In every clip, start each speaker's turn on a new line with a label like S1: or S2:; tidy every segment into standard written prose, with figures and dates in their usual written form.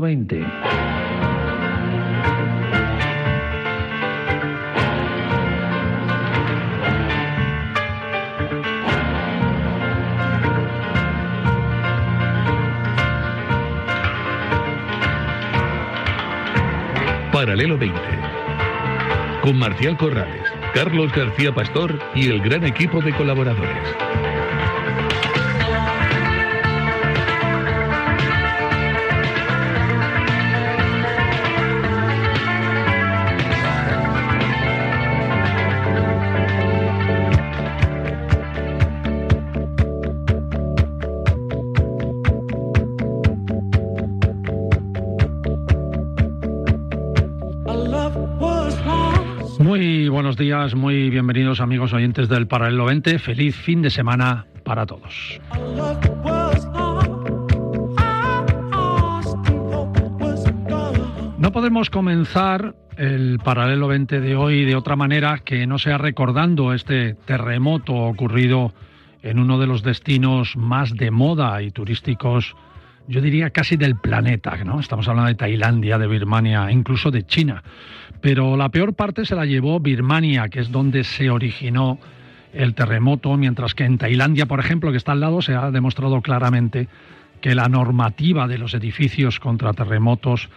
S1: 20.
S2: Paralelo 20. Con Marcial Corrales, Carlos García Pastor y el gran equipo de colaboradores.
S1: Muy buenos días, muy bienvenidos amigos oyentes del Paralelo 20. Feliz fin de semana para todos. No podemos comenzar el Paralelo 20 de hoy de otra manera que no sea recordando este terremoto ocurrido en uno de los destinos más de moda y turísticos, yo diría casi del planeta, ¿no? Estamos hablando de Tailandia, de Birmania, incluso de China. Pero la peor parte se la llevó Birmania, que es donde se originó el terremoto, mientras que en Tailandia, por ejemplo, que está al lado, se ha demostrado claramente que la normativa de los edificios contra terremotos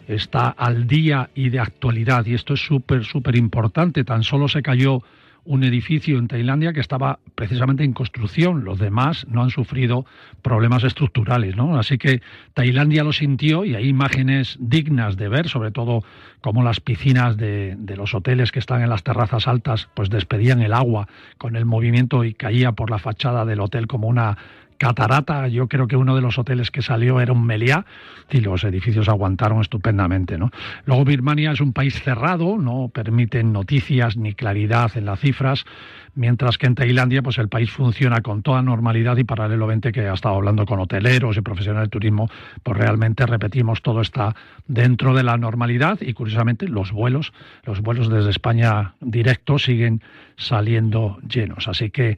S1: está al día y de actualidad. Y esto es súper importante. Tan solo se cayó un edificio en Tailandia que estaba precisamente en construcción. Los demás no han sufrido problemas estructurales, ¿no? Así que Tailandia lo sintió y hay imágenes dignas de ver, sobre todo como las piscinas de los hoteles que están en las terrazas altas, pues despedían el agua con el movimiento y caía por la fachada del hotel como una catarata. Yo creo que uno de los hoteles que salió era un meliá y los edificios aguantaron estupendamente, ¿no? Luego Birmania es un país cerrado, no permiten noticias ni claridad en las cifras, mientras que en Tailandia pues el país funciona con toda normalidad y Paralelo 20, que ha estado hablando con hoteleros y profesionales del turismo, pues realmente repetimos, todo está dentro de la normalidad y curiosamente los vuelos desde España directos siguen saliendo llenos. Así que,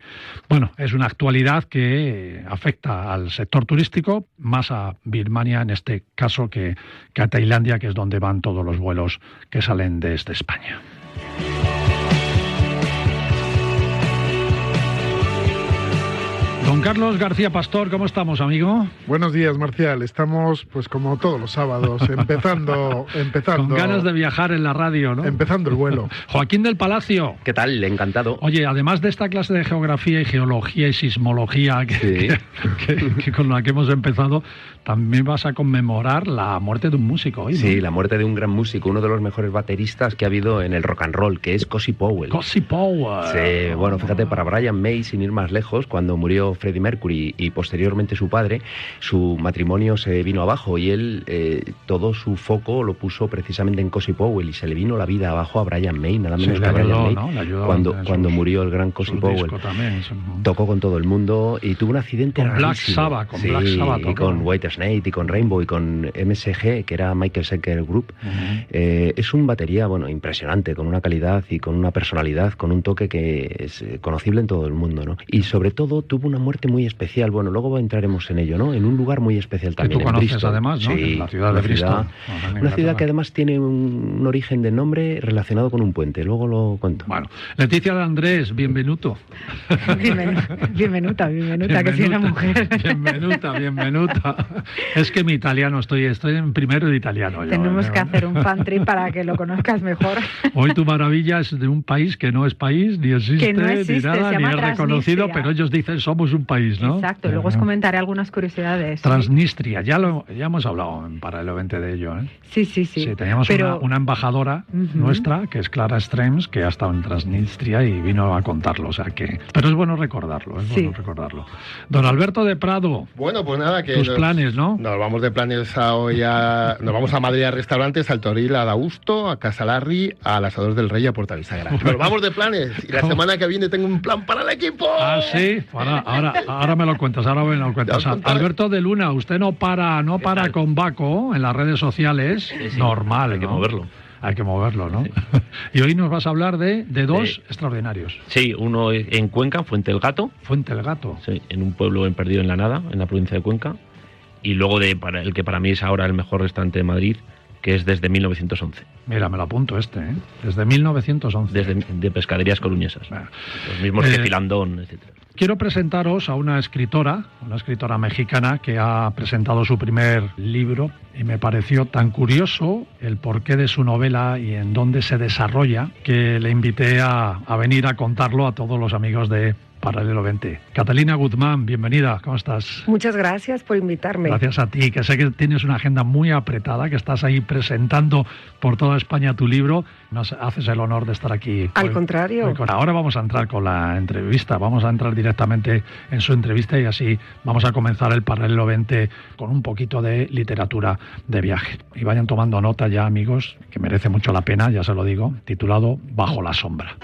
S1: bueno, es una actualidad que afecta al sector turístico, más a Birmania en este caso que a Tailandia, que es donde van todos los vuelos que salen desde España. Don Carlos García Pastor, ¿cómo estamos, amigo?
S3: Buenos días, Marcial. Estamos, pues como todos los sábados, empezando.
S1: Con ganas de viajar en la radio, ¿no?
S3: Empezando el vuelo.
S1: Joaquín del Palacio.
S4: ¿Qué tal? Encantado.
S1: Oye, además de esta clase de geografía y geología y sismología que con la que hemos empezado, también vas a conmemorar la muerte de un músico hoy, ¿no?
S4: Sí, la muerte de un gran músico, uno de los mejores bateristas que ha habido en el rock and roll, que es Cozy Powell.
S1: Cozy Powell.
S4: Sí, bueno, fíjate, para Brian May, sin ir más lejos, cuando murió Freddie Mercury y posteriormente su padre, su matrimonio se vino abajo y él todo su foco lo puso precisamente en Cozy Powell y se le vino la vida abajo a Brian May, nada menos que a Brian May, ¿no? Cuando murió el gran Cozy Powell. Tocó con todo el mundo y tuvo un accidente
S1: con
S4: rarísimo.
S1: Black Sabbath,
S4: y con White Snake y con Rainbow y con MSG, que era Michael Schenker Group. Es un batería, bueno, impresionante, con una calidad y con una personalidad, con un toque que es conocible en todo el mundo, ¿no? Y sobre todo tuvo una muerte muy especial, bueno, luego entraremos en ello, ¿no? En un lugar muy especial también.
S1: Que tú conoces
S4: Bristol.
S1: Además, ¿no?
S4: Sí,
S1: la ciudad de Bristol.
S4: Una ciudad que además tiene un origen de nombre relacionado con un puente, luego lo cuento.
S1: Bueno, Leticia de Andrés, bienvenuto.
S5: Bienvenuta, que soy una mujer.
S1: Bienvenuta. Es que mi italiano, estoy en primero de italiano.
S5: Tenemos que hacer un fan trip para que lo conozcas mejor.
S1: Hoy tu maravilla es de un país que no es país, ni existe, ni nada, ni es reconocido, pero ellos dicen somos un país, ¿no?
S5: Exacto, luego os comentaré algunas curiosidades.
S1: Transnistria, ya hemos hablado en Paralelo 20 de ello, ¿eh?
S5: Sí.
S1: Teníamos una embajadora nuestra, que es Clara Strems, que ha estado en Transnistria y vino a contarlo, o sea que... Pero es bueno recordarlo, Don Alberto de Prado.
S6: Bueno, pues nada, que...
S1: Tus planes, ¿no?
S6: Nos vamos de planes nos vamos a Madrid a restaurantes, al Toril, a Dausto, a Casa Larry, al Asador del Rey, a Puerta Bisagra. Nos vamos de planes y la semana que viene tengo un plan para el equipo.
S1: Ah, sí, ahora me lo cuentas, Alberto de Luna, usted no para con Baco en las redes sociales, sí, normal,
S7: hay que moverlo.
S1: Hay que moverlo, ¿no? Sí. Y hoy nos vas a hablar de dos extraordinarios.
S7: Sí, uno en Cuenca, Fuente el Gato.
S1: Fuente el Gato.
S7: Sí, en un pueblo perdido en la nada, en la provincia de Cuenca. y luego para el que para mí es ahora el mejor restaurante de Madrid, que es desde 1911.
S1: Mira, me lo apunto desde 1911.
S7: De pescaderías coruñesas.
S1: Bueno.
S7: Los mismos que Filandón, etcétera.
S1: Quiero presentaros a una escritora mexicana que ha presentado su primer libro y me pareció tan curioso el porqué de su novela y en dónde se desarrolla que le invité a venir a contarlo a todos los amigos de Paralelo 20. Catalina Guzmán, bienvenida, ¿cómo estás?
S8: Muchas gracias por invitarme.
S1: Gracias a ti, que sé que tienes una agenda muy apretada, que estás ahí presentando por toda España tu libro. Nos haces el honor de estar aquí.
S8: Al contrario.
S1: Ahora vamos a entrar con la entrevista, vamos a entrar directamente en su entrevista y así vamos a comenzar el Paralelo 20 con un poquito de literatura de viaje. Y vayan tomando nota ya, amigos, que merece mucho la pena, ya se lo digo, titulado Bajo la sombra.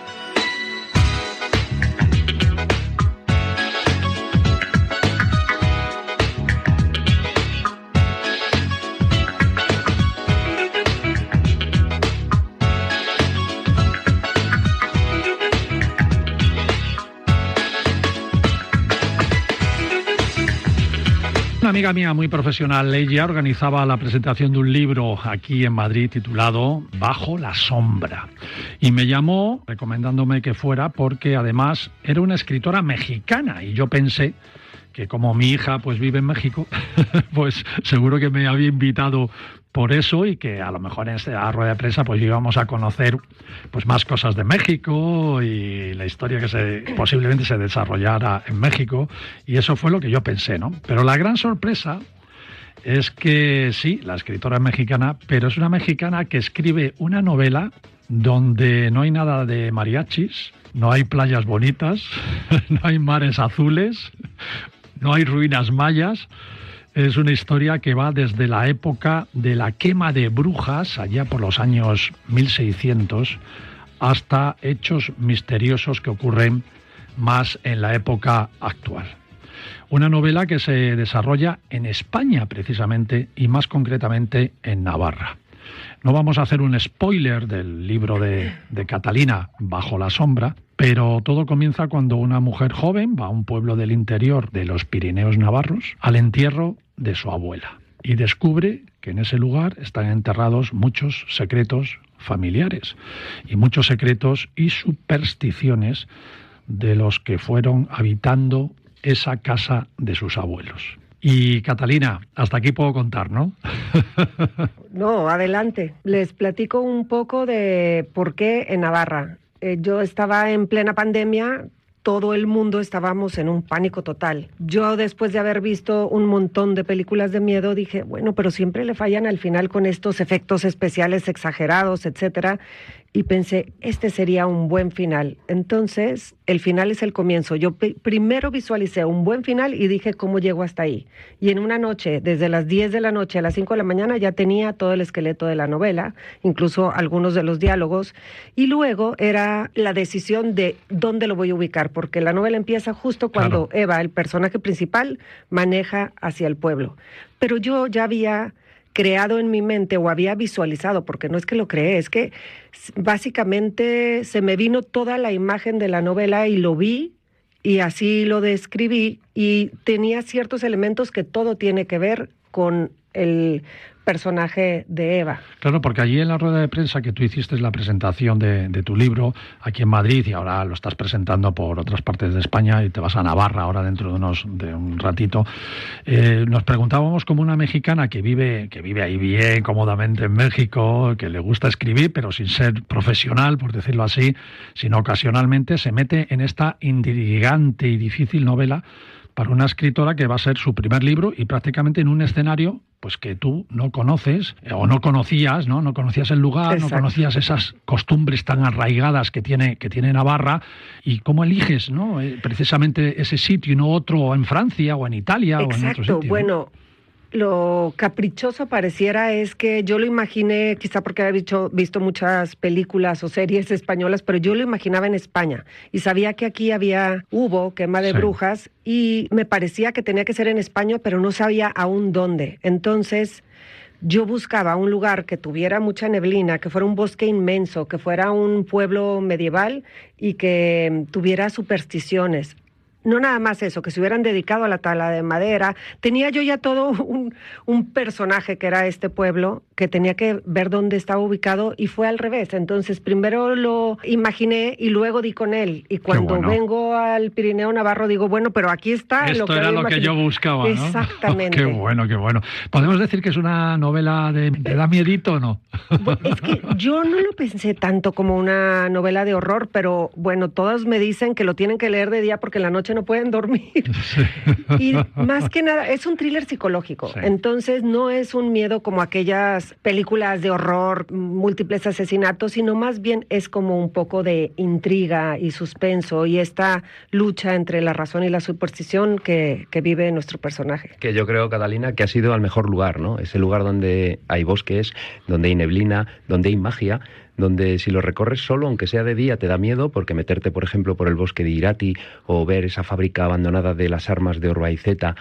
S1: Una amiga mía muy profesional, ella organizaba la presentación de un libro aquí en Madrid titulado Bajo la sombra y me llamó recomendándome que fuera porque además era una escritora mexicana y yo pensé que como mi hija pues vive en México, pues seguro que me había invitado por eso y que a lo mejor en esta rueda de prensa pues íbamos a conocer pues más cosas de México y la historia que posiblemente se desarrollara en México y eso fue lo que yo pensé, ¿no? Pero la gran sorpresa es que sí, la escritora es mexicana, pero es una mexicana que escribe una novela donde no hay nada de mariachis, no hay playas bonitas, no hay mares azules, no hay ruinas mayas. Es una historia que va desde la época de la quema de brujas, allá por los años 1600, hasta hechos misteriosos que ocurren más en la época actual. Una novela que se desarrolla en España, precisamente, y más concretamente en Navarra. No vamos a hacer un spoiler del libro de Catalina, Bajo la sombra, pero todo comienza cuando una mujer joven va a un pueblo del interior de los Pirineos navarros al entierro de su abuela y descubre que en ese lugar están enterrados muchos secretos familiares y muchos secretos y supersticiones de los que fueron habitando esa casa de sus abuelos. Y Catalina, hasta aquí puedo contar, ¿no?
S8: No, adelante. Les platico un poco de por qué en Navarra. Yo estaba en plena pandemia, todo el mundo estábamos en un pánico total. Yo, después de haber visto un montón de películas de miedo, dije, bueno, pero siempre le fallan al final con estos efectos especiales exagerados, etcétera. Y pensé, este sería un buen final. Entonces, el final es el comienzo. Yo primero visualicé un buen final y dije, ¿cómo llego hasta ahí? Y en una noche, desde las 10 de la noche a las 5 de la mañana, ya tenía todo el esqueleto de la novela, incluso algunos de los diálogos. Y luego era la decisión de dónde lo voy a ubicar, porque la novela empieza justo cuando Eva, el personaje principal, maneja hacia el pueblo. Pero yo ya había creado en mi mente o había visualizado, porque no es que lo creé, es que básicamente se me vino toda la imagen de la novela y lo vi y así lo describí y tenía ciertos elementos que todo tiene que ver con el personaje de Eva.
S1: Claro, porque allí en la rueda de prensa que tú hiciste la presentación de tu libro aquí en Madrid y ahora lo estás presentando por otras partes de España y te vas a Navarra ahora dentro de un ratito, nos preguntábamos como una mexicana que vive ahí bien, cómodamente en México, que le gusta escribir, pero sin ser profesional, por decirlo así, sino ocasionalmente se mete en esta intrigante y difícil novela para una escritora que va a ser su primer libro y prácticamente en un escenario pues que tú no conoces o no conocías, ¿no? No conocías el lugar, exacto, no conocías esas costumbres tan arraigadas que tiene Navarra y cómo eliges, ¿no? Precisamente ese sitio y no otro en Francia o en Italia, exacto, o en otro sitio.
S8: Exacto, bueno, ¿no? Lo caprichoso pareciera es que yo lo imaginé, quizá porque había visto muchas películas o series españolas, pero yo lo imaginaba en España y sabía que aquí hubo quema de brujas y me parecía que tenía que ser en España, pero no sabía aún dónde. Entonces yo buscaba un lugar que tuviera mucha neblina, que fuera un bosque inmenso, que fuera un pueblo medieval y que tuviera supersticiones. no nada más eso, que se hubieran dedicado a la tala de madera. Tenía yo ya todo un personaje que era este pueblo, que tenía que ver dónde estaba ubicado, y fue al revés. Entonces, primero lo imaginé y luego di con él. Y cuando vengo al Pirineo Navarro digo, bueno, pero aquí está.
S1: Esto era lo que yo buscaba, ¿no?
S8: Exactamente.
S1: Qué bueno, qué bueno. ¿Podemos decir que es una novela de da miedito o no?
S8: Bueno, es que yo no lo pensé tanto como una novela de horror, pero bueno, todos me dicen que lo tienen que leer de día porque en la noche no pueden dormir. Sí. Y más que nada, es un thriller psicológico. Sí. Entonces no es un miedo como aquellas películas de horror, múltiples asesinatos, sino más bien es como un poco de intriga y suspenso y esta lucha entre la razón y la superstición que vive nuestro personaje.
S4: Que yo creo, Catalina, que ha sido al mejor lugar, ¿no? Ese lugar donde hay bosques, donde hay neblina, donde hay magia, donde si lo recorres solo, aunque sea de día, te da miedo, porque meterte, por ejemplo, por el bosque de Irati o ver esa fábrica abandonada de las armas de Orbaiceta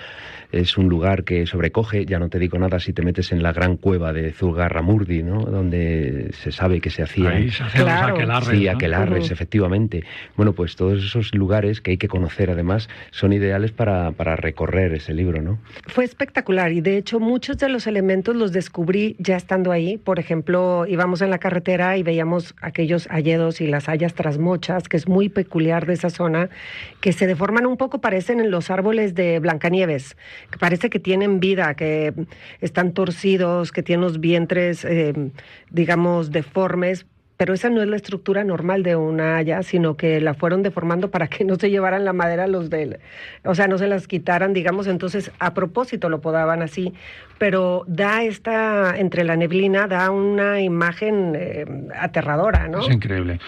S4: es un lugar que sobrecoge. Ya no te digo nada si te metes en la gran cueva de Zugarramurdi, ¿no? Donde se sabe que se hacían...
S1: Ahí se hacían los aquelarres,
S4: sí,
S1: ¿no?
S4: aquelarres, efectivamente. Bueno, pues todos esos lugares que hay que conocer, además, son ideales para recorrer ese libro, ¿no?
S8: Fue espectacular y, de hecho, muchos de los elementos los descubrí ya estando ahí. Por ejemplo, íbamos en la carretera y veíamos aquellos hayedos y las hayas trasmochas, que es muy peculiar de esa zona, que se deforman un poco, parecen en los árboles de Blancanieves, que parece que tienen vida, que están torcidos, que tienen los vientres, digamos, deformes, pero esa no es la estructura normal de una haya, sino que la fueron deformando para que no se llevaran la madera no se las quitaran, digamos, entonces a propósito lo podaban así, pero da entre la neblina, da una imagen aterradora, ¿no?
S1: Es increíble.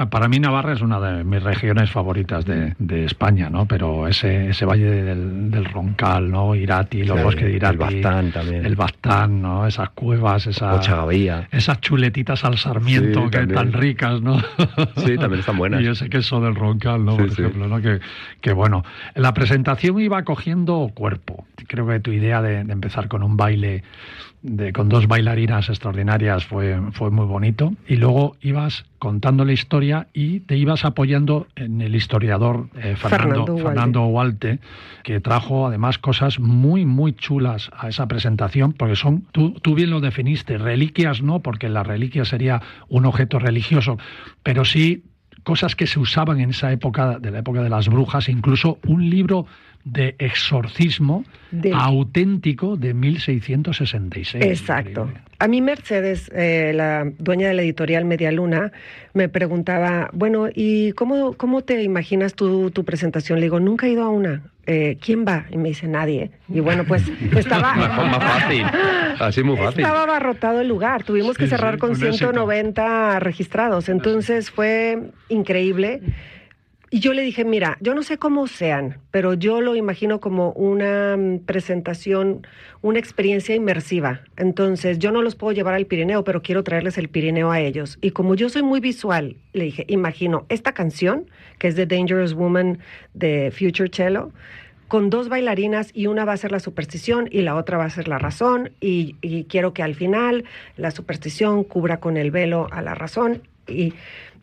S1: Para mí Navarra es una de mis regiones favoritas de España, ¿no? Pero ese valle del Roncal, ¿no? Irati, los bosques de Irati.
S4: El Baztán también.
S1: El Baztán, ¿no? Esas cuevas,
S4: Ochagavía.
S1: Esas chuletitas al sarmiento, sí, que tan ricas, ¿no?
S4: Sí, también están buenas.
S1: Y ese queso del Roncal, ¿no? Por ejemplo, ¿no? Que bueno. La presentación iba cogiendo cuerpo. Creo que tu idea de empezar con un baile con dos bailarinas extraordinarias fue muy bonito, y luego ibas contando la historia y te ibas apoyando en el historiador Fernando Hualte, que trajo además cosas muy muy chulas a esa presentación, porque son, tú bien lo definiste, reliquias no, porque la reliquia sería un objeto religioso, pero sí cosas que se usaban en esa época, de la época de las brujas, incluso un libro de exorcismo auténtico de 1666.
S8: Exacto.
S1: Increíble.
S8: A mí Mercedes, la dueña de la editorial Media Luna, me preguntaba, bueno, ¿y cómo te imaginas tu presentación? Le digo, nunca he ido a una. ¿Quién va? Y me dice, nadie. Y bueno, pues estaba...
S4: Más fácil, así muy fácil.
S8: Estaba abarrotado el lugar, tuvimos que cerrar con 190 registrados, entonces fue increíble. Y yo le dije, mira, yo no sé cómo sean, pero yo lo imagino como una presentación, una experiencia inmersiva. Entonces, yo no los puedo llevar al Pirineo, pero quiero traerles el Pirineo a ellos. Y como yo soy muy visual, le dije, imagino esta canción, que es de Dangerous Woman de Future Cello, con dos bailarinas, y una va a ser la superstición y la otra va a ser la razón, y quiero que al final la superstición cubra con el velo a la razón.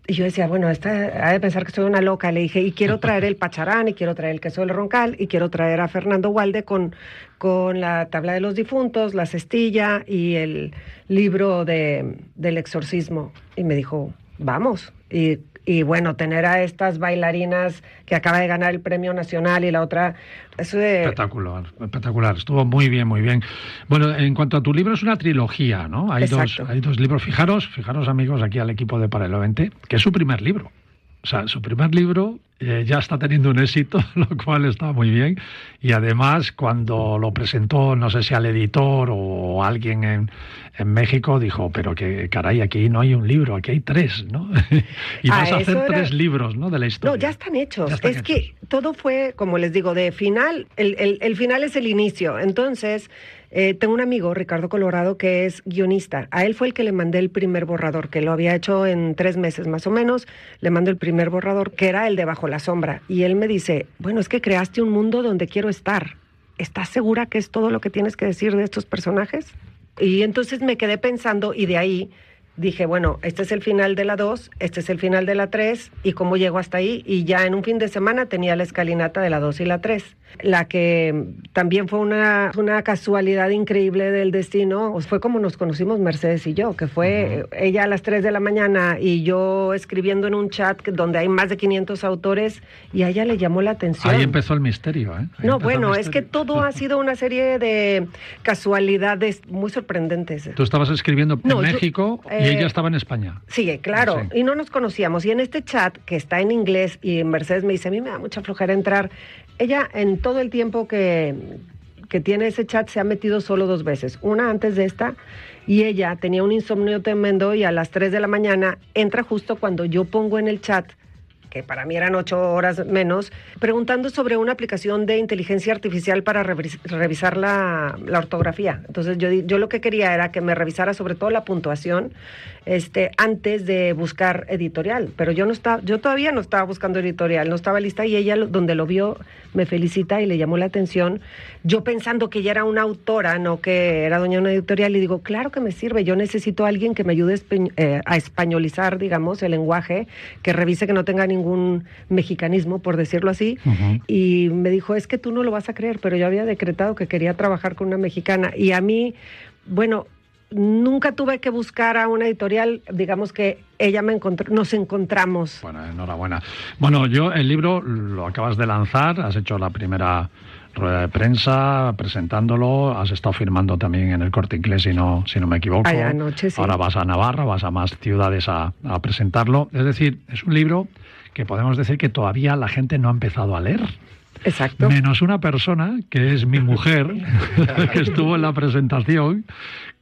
S8: Y yo decía, bueno, esta ha de pensar que soy una loca. Le dije, y quiero traer el pacharán, y quiero traer el queso del Roncal, y quiero traer a Fernando Hualde con la tabla de los difuntos, la cestilla y el libro del exorcismo. Y me dijo, vamos. Y bueno, tener a estas bailarinas que acaba de ganar el premio nacional y la otra...
S1: Espectacular. Estuvo muy bien, muy bien. Bueno, en cuanto a tu libro, es una trilogía, ¿no? Hay dos libros. Fijaros, amigos, aquí al equipo de Paralelo 20, que es su primer libro. O sea, su primer libro ya está teniendo un éxito, lo cual está muy bien. Y además, cuando lo presentó, no sé si al editor o alguien en México, dijo, pero que caray, aquí no hay un libro, aquí hay 3, ¿no? Y vas a hacer 3 libros, ¿no? De la historia.
S8: No, ya están hechos. Que todo fue, como les digo, de final, el final es el inicio. Entonces... tengo un amigo, Ricardo Colorado, que es guionista. A él fue el que le mandé el primer borrador, que lo había hecho en 3 meses más o menos. Le mando el primer borrador, que era el de Bajo la Sombra. Y él me dice, bueno, es que creaste un mundo donde quiero estar. ¿Estás segura que es todo lo que tienes que decir de estos personajes? Y entonces me quedé pensando, y de ahí dije, bueno, este es el final de la 2, este es el final de la 3, y cómo llego hasta ahí, y ya en un fin de semana tenía la escalinata de la 2 y la 3. La que también fue una casualidad increíble del destino, pues fue como nos conocimos Mercedes y yo, que fue ella a las 3 de la mañana y yo escribiendo en un chat donde hay más de 500 autores, y a ella le llamó la atención.
S1: Ahí empezó el misterio, ¿eh?
S8: No, bueno, es que todo ha sido una serie de casualidades muy sorprendentes.
S1: Tú estabas escribiendo en México y ella estaba en España.
S8: Sí, claro, sí. Y no nos conocíamos. Y en este chat, que está en inglés, y Mercedes me dice, a mí me da mucha flojera entrar. Ella, en todo el tiempo que tiene ese chat, se ha metido solo 2 veces. Una antes de esta, y ella tenía un insomnio tremendo, y a las 3 de la mañana entra justo cuando yo pongo en el chat, que para mí eran 8 horas menos, preguntando sobre una aplicación de inteligencia artificial para revisar la ortografía. Entonces yo lo que quería era que me revisara sobre todo la puntuación antes de buscar editorial, pero yo todavía no estaba buscando editorial, no estaba lista, y ella, donde lo vio, me felicita y le llamó la atención. Yo pensando que ella era una autora, no que era dueña de una editorial, y digo, claro que me sirve, yo necesito a alguien que me ayude a españolizar, digamos, el lenguaje, que revise que no tenga ningún mexicanismo, por decirlo así. Y me dijo, es que tú no lo vas a creer, pero yo había decretado que quería trabajar con una mexicana, y a mí, bueno, nunca tuve que buscar a una editorial, digamos que ella nos encontramos.
S1: Bueno, enhorabuena. Bueno, el libro lo acabas de lanzar, has hecho la primera rueda de prensa presentándolo, has estado firmando también en el Corte Inglés, si no me equivoco.
S8: Anoche, sí.
S1: Ahora vas a Navarra, vas a más ciudades a presentarlo. Es decir, es un libro que podemos decir que todavía la gente no ha empezado a leer.
S8: Exacto.
S1: Menos una persona, que es mi mujer, que estuvo en la presentación,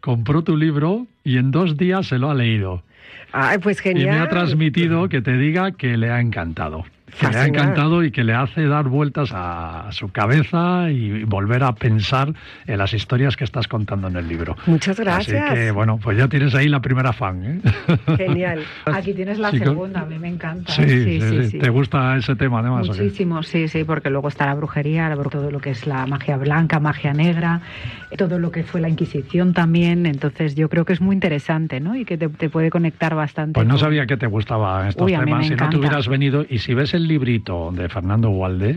S1: compró tu libro y en 2 días se lo ha leído.
S8: Ay, pues genial.
S1: Y me ha transmitido que te diga que le ha encantado. Que le ha encantado y que le hace dar vueltas a su cabeza y volver a pensar en las historias que estás contando en el libro.
S8: Muchas gracias.
S1: Así que, bueno, pues ya tienes ahí la primera fan, ¿eh?
S8: Genial.
S5: Aquí tienes la segunda, a mí me encanta.
S1: Sí. ¿Te gusta ese tema, además?
S5: Muchísimo, sí, porque luego está la brujería, todo lo que es la magia blanca, magia negra, todo lo que fue la Inquisición también. Entonces yo creo que es muy interesante, ¿no? Y que te puede conectar bastante.
S1: Pues no sabía que te gustaban estos temas. Si no te hubieras venido, y si ves el librito de Fernando Gualde,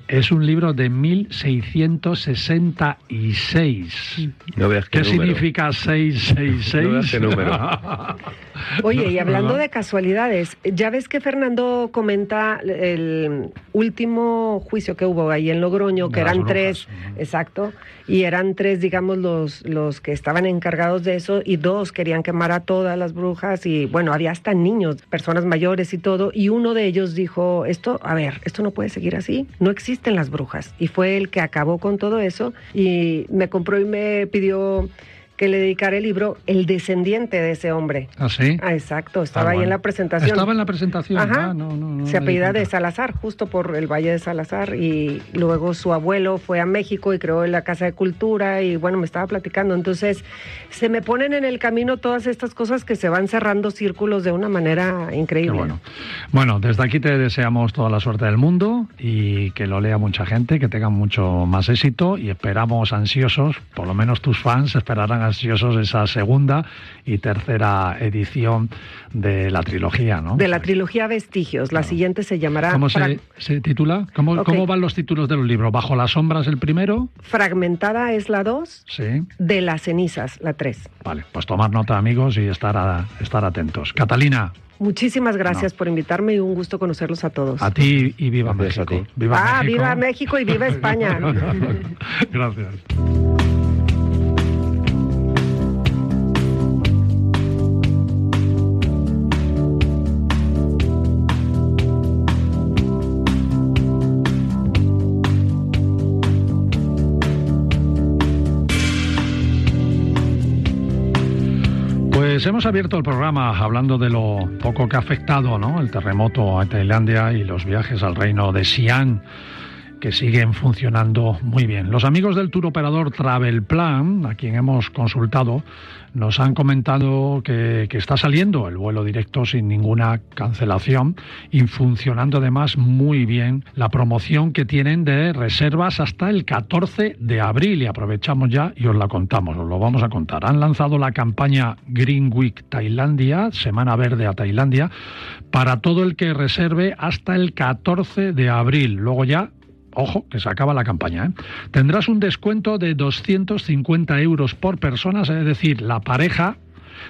S1: es un libro de 1666.
S4: No veas
S1: ¿Qué significa 666?
S4: No veas qué número.
S8: Oye, y hablando de casualidades, ya ves que Fernando comenta el último juicio que hubo ahí en Logroño, que eran 3, exacto, y eran 3, digamos, los que estaban encargados de eso, y 2 querían quemar a todas las brujas, y bueno, había hasta niños, personas mayores y todo, y uno de ellos dijo, esto no puede seguir así, no existen las brujas, y fue el que acabó con todo eso, y me compró y me pidió que le dedicara el libro El descendiente de ese hombre.
S1: ¿Ah, sí?
S8: Ah, exacto, estaba ahí en la presentación.
S1: ¿Estaba en la presentación?
S8: Ajá.
S1: No,
S8: se apellida de Salazar, justo por el Valle de Salazar, y luego su abuelo fue a México y creó la Casa de Cultura, y bueno, me estaba platicando. Entonces, se me ponen en el camino todas estas cosas que se van cerrando círculos de una manera increíble.
S1: Qué bueno. Bueno, desde aquí te deseamos toda la suerte del mundo y que lo lea mucha gente, que tengan mucho más éxito, y esperamos ansiosos, por lo menos tus fans esperarán ansiosos esa segunda y tercera edición de la trilogía, ¿no?
S8: De la trilogía Vestigios. La siguiente se llamará...
S1: ¿Cómo se titula? ¿Cómo van los títulos de los libros? ¿Bajo las sombras el primero?
S8: Fragmentada es la 2.
S1: Sí.
S8: De las cenizas, la 3.
S1: Vale, pues tomar nota, amigos, y estar atentos. Catalina.
S8: Muchísimas gracias por invitarme y un gusto conocerlos a todos.
S1: A ti y viva México.
S8: Viva México. Viva México y viva España.
S1: Gracias. Pues hemos abierto el programa hablando de lo poco que ha afectado, ¿no?, el terremoto a Tailandia y los viajes al reino de Xi'an. que siguen funcionando muy bien. Los amigos del tour operador Travelplan, a quien hemos consultado, nos han comentado que está saliendo el vuelo directo sin ninguna cancelación y funcionando además muy bien la promoción que tienen de reservas hasta el 14 de abril. Y aprovechamos ya y os la contamos, os lo vamos a contar. Han lanzado la campaña Green Week Tailandia, Semana Verde a Tailandia, para todo el que reserve hasta el 14 de abril. Luego ya, ojo, que se acaba la campaña, ¿eh? Tendrás un descuento de 250 euros por persona, es decir, la pareja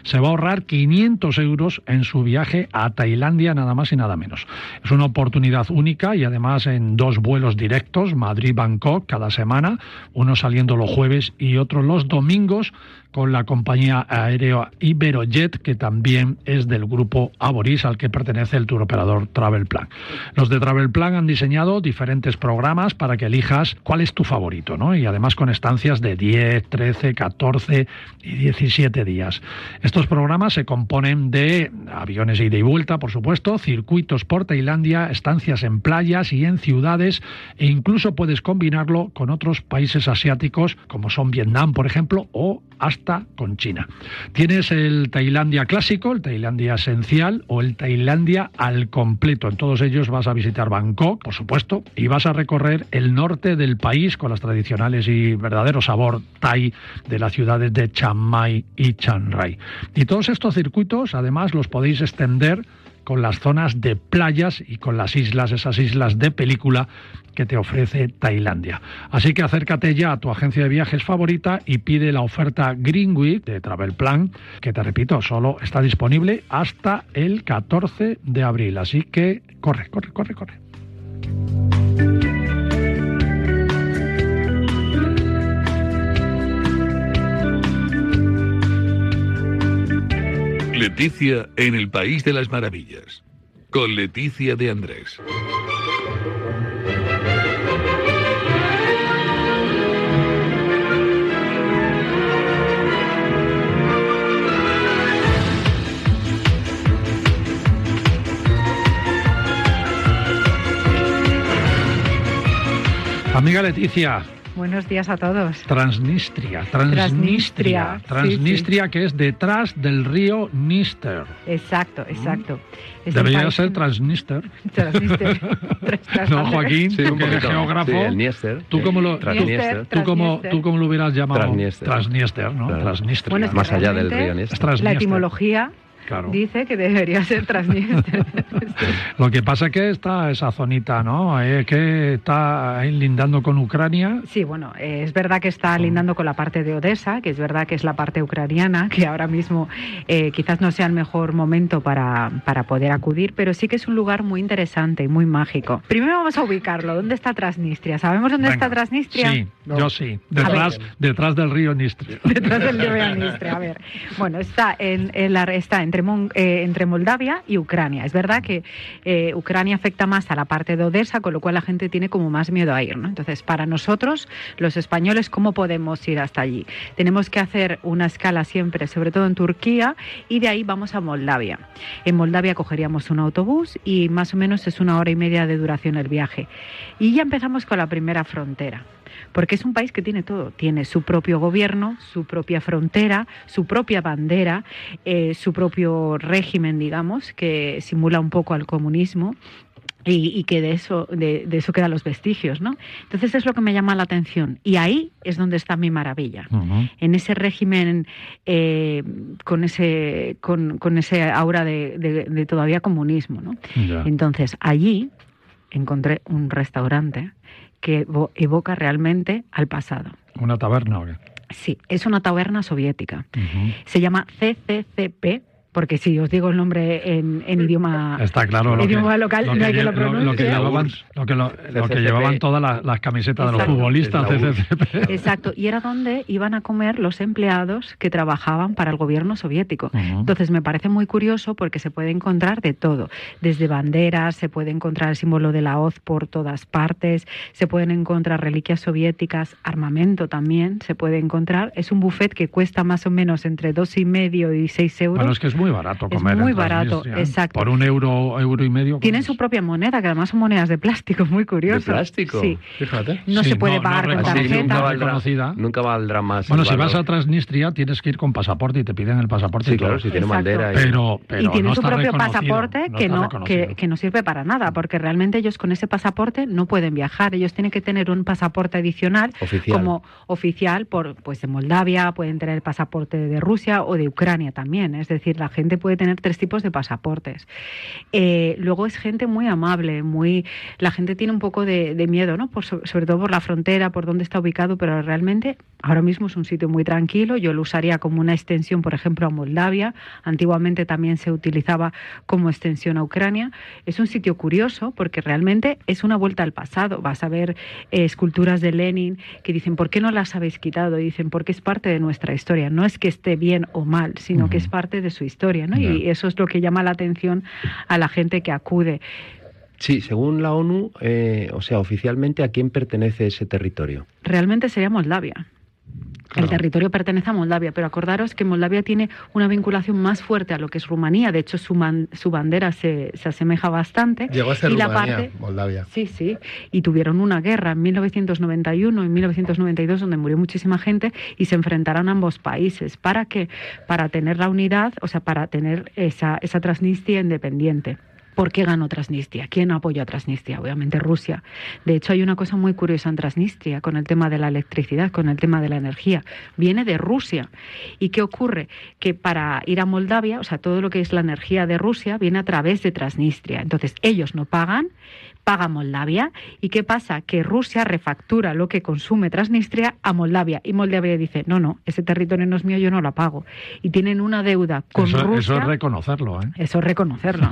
S1: se va a ahorrar 500 euros en su viaje a Tailandia, nada más y nada menos. Es una oportunidad única y además en 2 vuelos directos, Madrid-Bangkok, cada semana, uno saliendo los jueves y otro los domingos, con la compañía aérea Iberojet, que también es del grupo Aboris, al que pertenece el tour operador Travelplan. Los de Travelplan han diseñado diferentes programas para que elijas cuál es tu favorito, ¿no? Y además con estancias de 10, 13, 14 y 17 días. Estos programas se componen de aviones ida y vuelta, por supuesto, circuitos por Tailandia, estancias en playas y en ciudades, e incluso puedes combinarlo con otros países asiáticos, como son Vietnam, por ejemplo, o hasta con China. Tienes el Tailandia clásico, el Tailandia esencial o el Tailandia al completo. En todos ellos vas a visitar Bangkok, por supuesto, y vas a recorrer el norte del país con las tradicionales y verdadero sabor thai de las ciudades de Chiang Mai y Chiang Rai. Y todos estos circuitos, además, los podéis extender con las zonas de playas y con las islas, esas islas de película que te ofrece Tailandia. Así que acércate ya a tu agencia de viajes favorita y pide la oferta Green Week de Travelplan, que te repito, solo está disponible hasta el 14 de abril. Así que corre.
S2: Leticia en el País de las Maravillas, con Leticia de Andrés.
S1: Amiga Leticia.
S5: Buenos días a todos.
S1: Transnistria,
S5: sí.
S1: Que es detrás del río Níster.
S5: Exacto.
S1: Debería ser Transnistria. No, Joaquín,
S4: sí,
S1: tú que eres geógrafo.
S4: Sí, el Níster.
S1: ¿Tú cómo lo hubieras llamado?
S4: Transníster.
S1: Transníster, ¿no?
S4: Claro.
S1: Transnistria.
S5: Bueno, es que
S4: más allá del río Níster.
S5: La etimología dice que debería ser Transnistria.
S1: Lo que pasa es que está esa zonita, ¿no? Que está ahí lindando con Ucrania.
S5: Sí, bueno, es verdad que está lindando con la parte de Odessa, que es verdad que es la parte ucraniana, que ahora mismo quizás no sea el mejor momento para poder acudir, pero sí que es un lugar muy interesante y muy mágico. Primero vamos a ubicarlo. ¿Dónde está Transnistria? ¿Sabemos dónde está Transnistria?
S1: Sí,
S3: no.
S1: Yo sí. Detrás del río Níster.
S5: Detrás del río Níster, a ver. Bueno, está entre Moldavia y Ucrania. Es verdad que Ucrania afecta más a la parte de Odessa, con lo cual la gente tiene como más miedo a ir, ¿no? Entonces, para nosotros, los españoles, ¿cómo podemos ir hasta allí? Tenemos que hacer una escala siempre, sobre todo en Turquía, y de ahí vamos a Moldavia. En Moldavia cogeríamos un autobús y más o menos es 1 hora y media de duración el viaje. Y ya empezamos con la primera frontera. Porque es un país que tiene todo, tiene su propio gobierno, su propia frontera, su propia bandera, su propio régimen, digamos, que simula un poco al comunismo. Y que de eso quedan los vestigios, ¿no? Entonces es lo que me llama la atención. Y ahí es donde está mi maravilla. Uh-huh. En ese régimen, con ese aura de todavía comunismo, ¿no? Yeah. Entonces allí encontré un restaurante que evoca realmente al pasado.
S1: ¿Una taberna o qué?
S5: Sí, es una taberna soviética.
S1: Uh-huh.
S5: Se llama CCCP, porque si os digo el nombre en idioma,
S1: está claro,
S5: idioma local, no hay que lo pronuncie.
S1: Lo que llevaban todas las camisetas de los futbolistas, CCCP.
S5: Exacto, y era donde iban a comer los empleados que trabajaban para el gobierno soviético. Uh-huh. Entonces me parece muy curioso porque se puede encontrar de todo, desde banderas, se puede encontrar el símbolo de la hoz por todas partes, se pueden encontrar reliquias soviéticas, armamento también se puede encontrar. Es un buffet que cuesta más o menos entre 2,5 y 6 euros.
S1: Bueno, es que es muy barato comer.
S5: Es muy
S1: en
S5: barato,
S1: Transnistria, ¿eh?
S5: exacto.
S1: Por €1, €1.50.
S5: Tienen su propia moneda, que además son monedas de plástico, muy curioso.
S4: ¿De plástico?
S5: Sí.
S6: Fíjate.
S5: No
S1: Sí,
S5: se puede pagar con
S1: reconocida,
S5: tarjeta.
S1: no reconocida.
S4: Nunca valdrá más.
S1: Bueno,
S4: el
S1: si vas
S4: valor.
S1: a Transnistria tienes que ir con pasaporte y te piden el pasaporte.
S4: Sí,
S1: y todo.
S4: claro, si tiene
S5: Exacto.
S4: bandera.
S1: Pero
S5: Y tienen
S1: no
S5: su
S1: está
S5: propio
S1: reconocido,
S5: pasaporte que
S1: está
S5: no
S1: reconocido.
S5: que no sirve para nada, porque realmente ellos con ese pasaporte no pueden viajar. Ellos tienen que tener un pasaporte adicional
S4: Oficial.
S5: como oficial pues de Moldavia, pueden tener el pasaporte de Rusia o de Ucrania también. Es decir, la gente puede tener 3 tipos de pasaportes. Luego es gente muy amable, la gente tiene un poco de miedo, ¿no? Sobre todo por la frontera, por dónde está ubicado, pero realmente ahora mismo es un sitio muy tranquilo. Yo lo usaría como una extensión, por ejemplo, a Moldavia. Antiguamente también se utilizaba como extensión a Ucrania. Es un sitio curioso porque realmente es una vuelta al pasado. Vas a ver esculturas de Lenin que dicen, ¿por qué no las habéis quitado? Y dicen, porque es parte de nuestra historia. No es que esté bien o mal, sino que es parte de su historia, ¿no?
S1: Ya.
S5: Y eso es lo que llama la atención a la gente que acude.
S4: Sí, según la ONU, oficialmente, ¿a quién pertenece ese territorio?
S5: Realmente sería Moldavia.
S1: Claro.
S5: El territorio pertenece a Moldavia, pero acordaros que Moldavia tiene una vinculación más fuerte a lo que es Rumanía. De hecho, su bandera se asemeja bastante.
S6: Llegó a ser
S5: y la
S6: Rumanía,
S5: parte,
S6: Moldavia.
S5: Sí. Y tuvieron una guerra en 1991 y 1992 donde murió muchísima gente y se enfrentaron ambos países. ¿Para qué? Para tener la unidad, para tener esa Transnistria independiente. ¿Por qué ganó Transnistria? ¿Quién apoyó a Transnistria? Obviamente Rusia. De hecho, hay una cosa muy curiosa en Transnistria con el tema de la electricidad, con el tema de la energía. Viene de Rusia. ¿Y qué ocurre? Que para ir a Moldavia, todo lo que es la energía de Rusia viene a través de Transnistria. Entonces, ellos no paga Moldavia. ¿Y qué pasa? Que Rusia refactura lo que consume Transnistria a Moldavia. Y Moldavia dice, no, ese territorio no es mío, yo no lo pago. Y tienen una deuda con Rusia.
S1: Eso es reconocerlo, ¿eh?
S5: Eso es reconocerlo.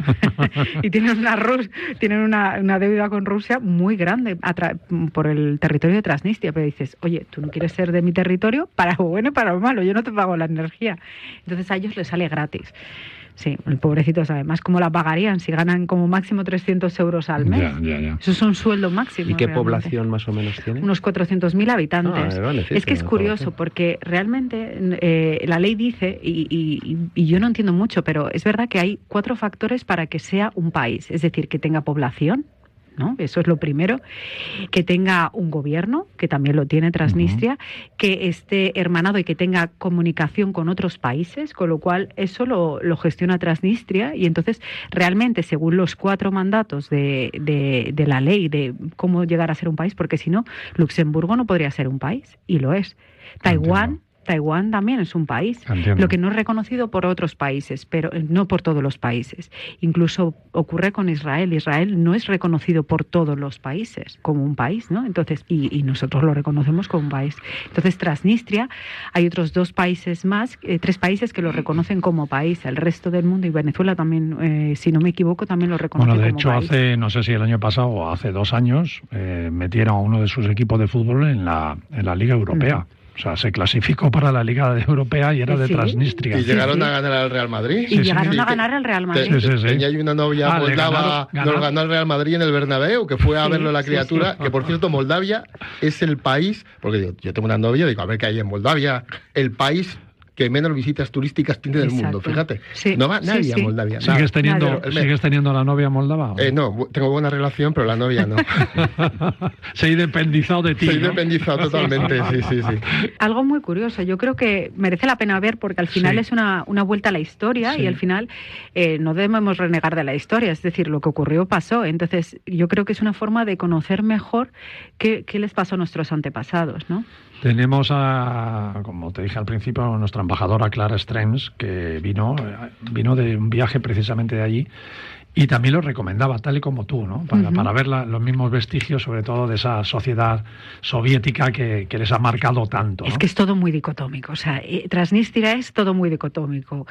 S5: Y tienen una deuda con Rusia muy grande por el territorio de Transnistria. Pero dices, oye, tú no quieres ser de mi territorio, para lo bueno y para lo malo, yo no te pago la energía. Entonces a ellos les sale gratis. Sí, el pobrecito sabe más cómo la pagarían si ganan como máximo 300 euros al mes.
S1: Ya.
S5: Eso es un sueldo máximo.
S4: ¿Y qué
S5: realmente.
S4: población más o menos tiene?
S5: Unos 400.000 habitantes.
S4: Vale, sí,
S5: es que es curioso porque realmente la ley dice, y yo no entiendo mucho, pero es verdad que hay 4 factores para que sea un país. Es decir, que tenga población, ¿no? Eso es lo primero, que tenga un gobierno, que también lo tiene Transnistria, que esté hermanado y que tenga comunicación con otros países, con lo cual eso lo gestiona Transnistria y entonces realmente según los 4 mandatos de la ley de cómo llegar a ser un país, porque si no, Luxemburgo no podría ser un país, y lo es. Taiwán también es un país,
S1: Entiendo.
S5: lo que no es reconocido por otros países, pero no por todos los países. Incluso ocurre con Israel. Israel no es reconocido por todos los países como un país, ¿no? Entonces, y nosotros lo reconocemos como un país. Entonces, Transnistria, hay otros 2 países más, 3 países que lo reconocen como país. El resto del mundo y Venezuela también, si no me equivoco, también lo reconoce como país.
S1: Bueno, de hecho, no sé si el año pasado o hace 2 años, metieron a uno de sus equipos de fútbol en la Liga Europea. O sea, se clasificó para la Liga Europea y era de
S5: Sí.
S1: Transnistria.
S6: Y llegaron a ganar al Real Madrid.
S5: Y llegaron a ganar al Real Madrid.
S1: Sí.
S6: Tenía una novia
S1: le
S6: moldava, nos ganó al Real Madrid en el Bernabéu, que fue a verlo la criatura, que por cierto Moldavia es el país, porque digo, yo tengo una novia, digo, a ver qué hay en Moldavia, el país que menos visitas turísticas tiene del mundo, fíjate.
S5: Sí.
S6: No va nadie a Moldavia. nada.
S1: ¿Sigues teniendo la novia moldava?
S6: No, tengo buena relación, pero la novia no.
S1: Se ha independizado de ti,
S6: Se ha
S1: ¿no?
S6: independizado totalmente, sí.
S5: Algo muy curioso, yo creo que merece la pena ver porque al final
S1: Sí.
S5: es una vuelta a la historia
S1: Sí.
S5: y al final no debemos renegar de la historia, es decir, lo que ocurrió pasó. Entonces yo creo que es una forma de conocer mejor qué les pasó a nuestros antepasados, ¿no?
S1: Tenemos como te dije al principio, a nuestra embajadora Clara Strems, que vino de un viaje precisamente de allí y también lo recomendaba, tal y como tú, ¿no? Para ver los mismos vestigios, sobre todo de esa sociedad soviética que les ha marcado tanto, ¿no?
S5: Es que es todo muy dicotómico, o sea, Transnistria es todo muy dicotómico.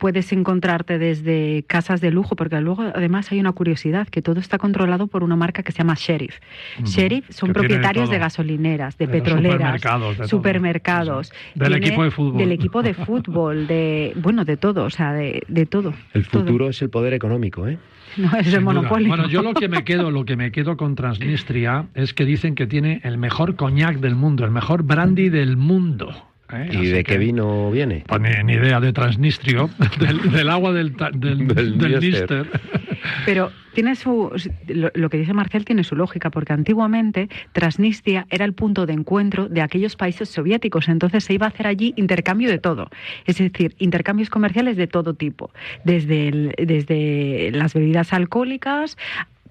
S5: Puedes encontrarte desde casas de lujo, porque luego además hay una curiosidad, que todo está controlado por una marca que se llama Sheriff. Sheriff son
S1: Que tiene
S5: propietarios
S1: todo.
S5: de gasolineras, de
S1: De los
S5: petroleras,
S1: supermercados, de todo. Del
S5: Tiene
S1: equipo de fútbol.
S5: Del equipo de fútbol, de todo, o sea, de todo.
S4: El futuro
S5: Todo.
S4: es el poder económico, ¿eh?
S5: No, es
S1: Sin
S5: el
S1: duda.
S5: monopolio.
S1: Bueno, yo lo que me quedo con Transnistria es que dicen que tiene el mejor coñac del mundo, el mejor brandy del mundo.
S4: ¿Y
S1: Así
S4: de
S1: que,
S4: qué vino viene?
S1: Pues ni idea, de Transnistrio, del agua del Níster.
S5: Pero tiene lo que dice Marcial tiene su lógica, porque antiguamente Transnistria era el punto de encuentro de aquellos países soviéticos, entonces se iba a hacer allí intercambio de todo, es decir, intercambios comerciales de todo tipo, desde las bebidas alcohólicas,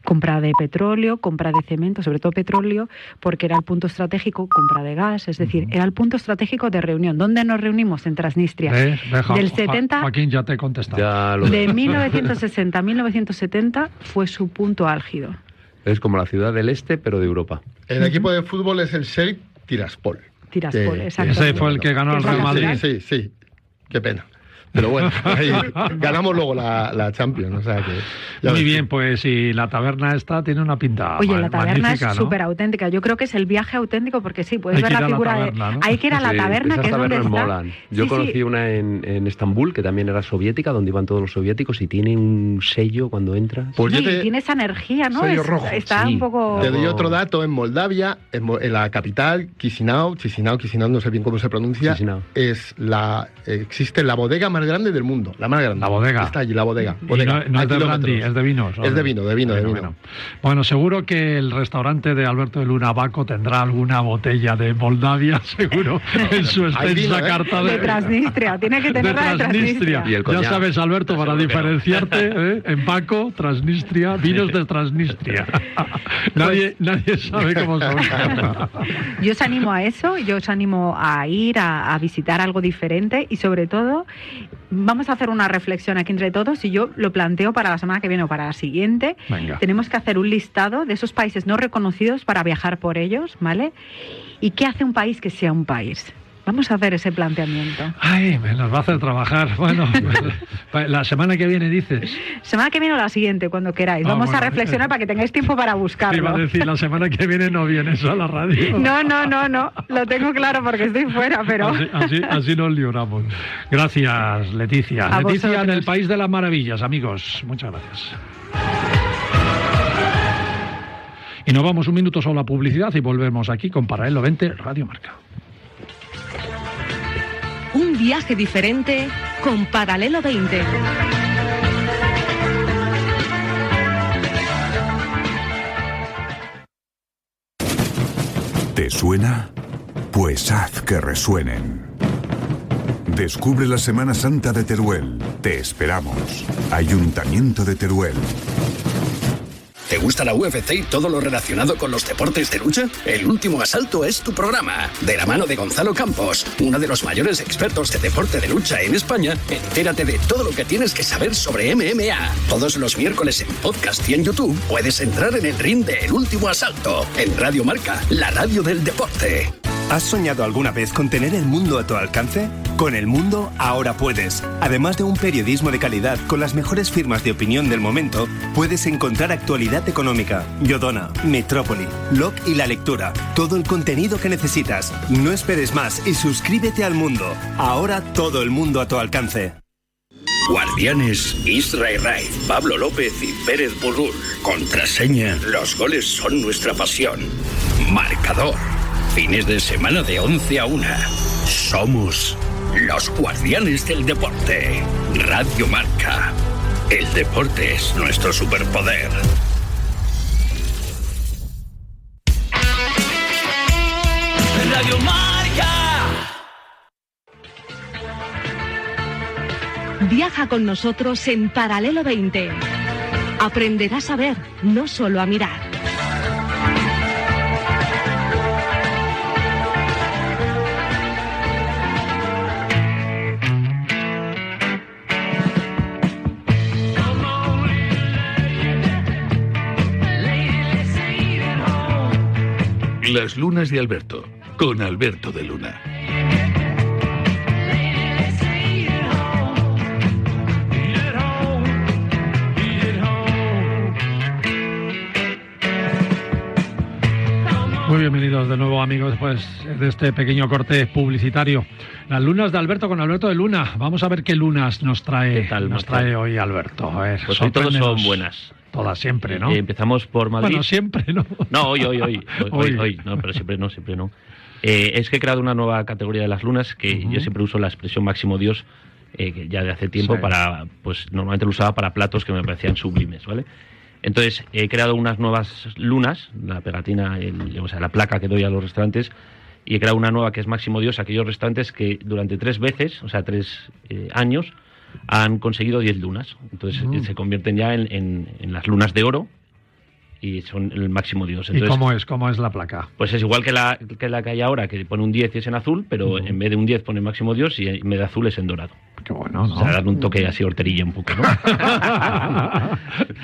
S5: compra de petróleo, compra de cemento, sobre todo petróleo, porque era el punto estratégico, compra de gas, es decir, era el punto estratégico de reunión. ¿Dónde nos reunimos? En Transnistria. Del 70,
S1: Joaquín, ya te he contestado.
S5: De 1960 a 1970 fue su punto álgido.
S4: Es como la ciudad del este, pero de Europa.
S6: El equipo de fútbol es el Sheriff Tiraspol.
S5: Tiraspol, exacto.
S1: Ese fue el que ganó el Real Madrid.
S6: Sí. Qué pena. Pero bueno, ahí ganamos luego la Champions. O sea que
S1: muy bien, pues y la taberna esta tiene una pinta.
S5: Oye, la taberna es
S1: ¿no?
S5: súper auténtica. Yo creo que es el viaje auténtico porque sí, puedes ver la figura
S1: taberna, ¿no?
S5: Hay que ir a la taberna, que es donde está.
S4: Molan. Yo conocí una en Estambul, que también era soviética, donde iban todos los soviéticos, y tiene un sello cuando entras.
S6: Pues
S5: tiene esa energía, ¿no?
S3: Sello rojo.
S5: Está un poco...
S6: Te doy otro dato. En Moldavia, en la capital, Chisinau, no sé bien cómo se pronuncia, existe la bodega más grande del mundo. La más grande.
S1: La bodega.
S6: Está allí, la bodega.
S1: No es de brandy, es de vinos.
S6: Es de vino.
S1: Bueno, seguro que el restaurante de Alberto de Luna, Baco, tendrá alguna botella de Moldavia, seguro, en su extensa carta
S5: de Transnistria. Tiene que tener la de Transnistria.
S1: Ya sabes, Alberto, para diferenciarte, en Baco, Transnistria, vinos de Transnistria. Nadie sabe cómo son.
S5: Yo os animo a eso, yo os animo a ir a visitar algo diferente y sobre todo vamos a hacer una reflexión aquí entre todos y yo lo planteo para la semana que viene o para la siguiente.
S1: Venga.
S5: Tenemos que hacer un listado de esos países no reconocidos para viajar por ellos, ¿vale? ¿Y qué hace un país que sea un país? Vamos a hacer ese planteamiento.
S1: Ay, me nos va a hacer trabajar. Bueno, la semana que viene dices.
S5: Semana que viene o la siguiente, cuando queráis. Vamos a reflexionar para que tengáis tiempo para buscarlo.
S1: Iba a decir, la semana que viene no vienes a la radio.
S5: No. Lo tengo claro porque estoy fuera, pero...
S1: Así nos libramos. Gracias, Leticia.
S5: A
S1: Leticia
S5: vosotros.
S1: en el País de las Maravillas, amigos. Muchas gracias. Y nos vamos un minuto solo a publicidad y volvemos aquí con Paralelo 20 Radio Marca.
S9: Un viaje diferente con Paralelo 20.
S10: ¿Te suena? Pues haz que resuenen. Descubre la Semana Santa de Teruel. Te esperamos. Ayuntamiento de Teruel.
S11: ¿Te gusta la UFC y todo lo relacionado con los deportes de lucha? El Último Asalto es tu programa. De la mano de Gonzalo Campos, uno de los mayores expertos de deporte de lucha en España, entérate de todo lo que tienes que saber sobre MMA. Todos los miércoles en podcast y en YouTube puedes entrar en el ring de El Último Asalto, en Radio Marca, la radio del deporte.
S12: ¿Has soñado alguna vez con tener el mundo a tu alcance? Con El Mundo ahora puedes. Además de un periodismo de calidad con las mejores firmas de opinión del momento, puedes encontrar actualidad económica, Yodona, Metrópoli, Log y La Lectura. Todo el contenido que necesitas. No esperes más y suscríbete al Mundo. Ahora todo el mundo a tu alcance.
S11: Guardianes, Israel Raiz, Pablo López y Pérez Burrul. Contraseña, los goles son nuestra pasión. Marcador, fines de semana de 11 a 1. Somos los Guardianes del Deporte. Radio Marca. El deporte es nuestro superpoder.
S13: Radio Marca.
S9: Viaja con nosotros en Paralelo 20. Aprenderás a ver, no solo a mirar.
S2: Las lunas de Alberto, con Alberto de Luna.
S1: Muy bienvenidos de nuevo, amigos, después de este pequeño corte publicitario. Las lunas de Alberto con Alberto de Luna. Vamos a ver qué lunas nos trae, hoy Alberto. A ver,
S7: pues hoy todas son buenas.
S1: Todas siempre, ¿no?
S7: Empezamos por Madrid.
S1: Bueno, siempre, ¿no?
S7: No, hoy. No, pero siempre no. Es que he creado una nueva categoría de las lunas, que yo siempre uso la expresión máximo Dios, que ya de hace tiempo, pues normalmente lo usaba para platos que me parecían sublimes, ¿vale? Entonces he creado unas nuevas lunas, la pegatina, la placa que doy a los restaurantes, y he creado una nueva que es máximo Dios, aquellos restaurantes que durante 3 veces, 3 años, han conseguido 10 lunas. Entonces se convierten ya en las lunas de oro y son el máximo Dios. Entonces,
S1: ¿Y cómo es la placa?
S7: Pues es igual que la que hay ahora, que pone un 10 y es en azul, pero en vez de un 10 pone máximo Dios y en vez de azul es en dorado.
S1: Qué bueno, ¿no?
S7: O sea, darle un toque así horterilla un poco, ¿no?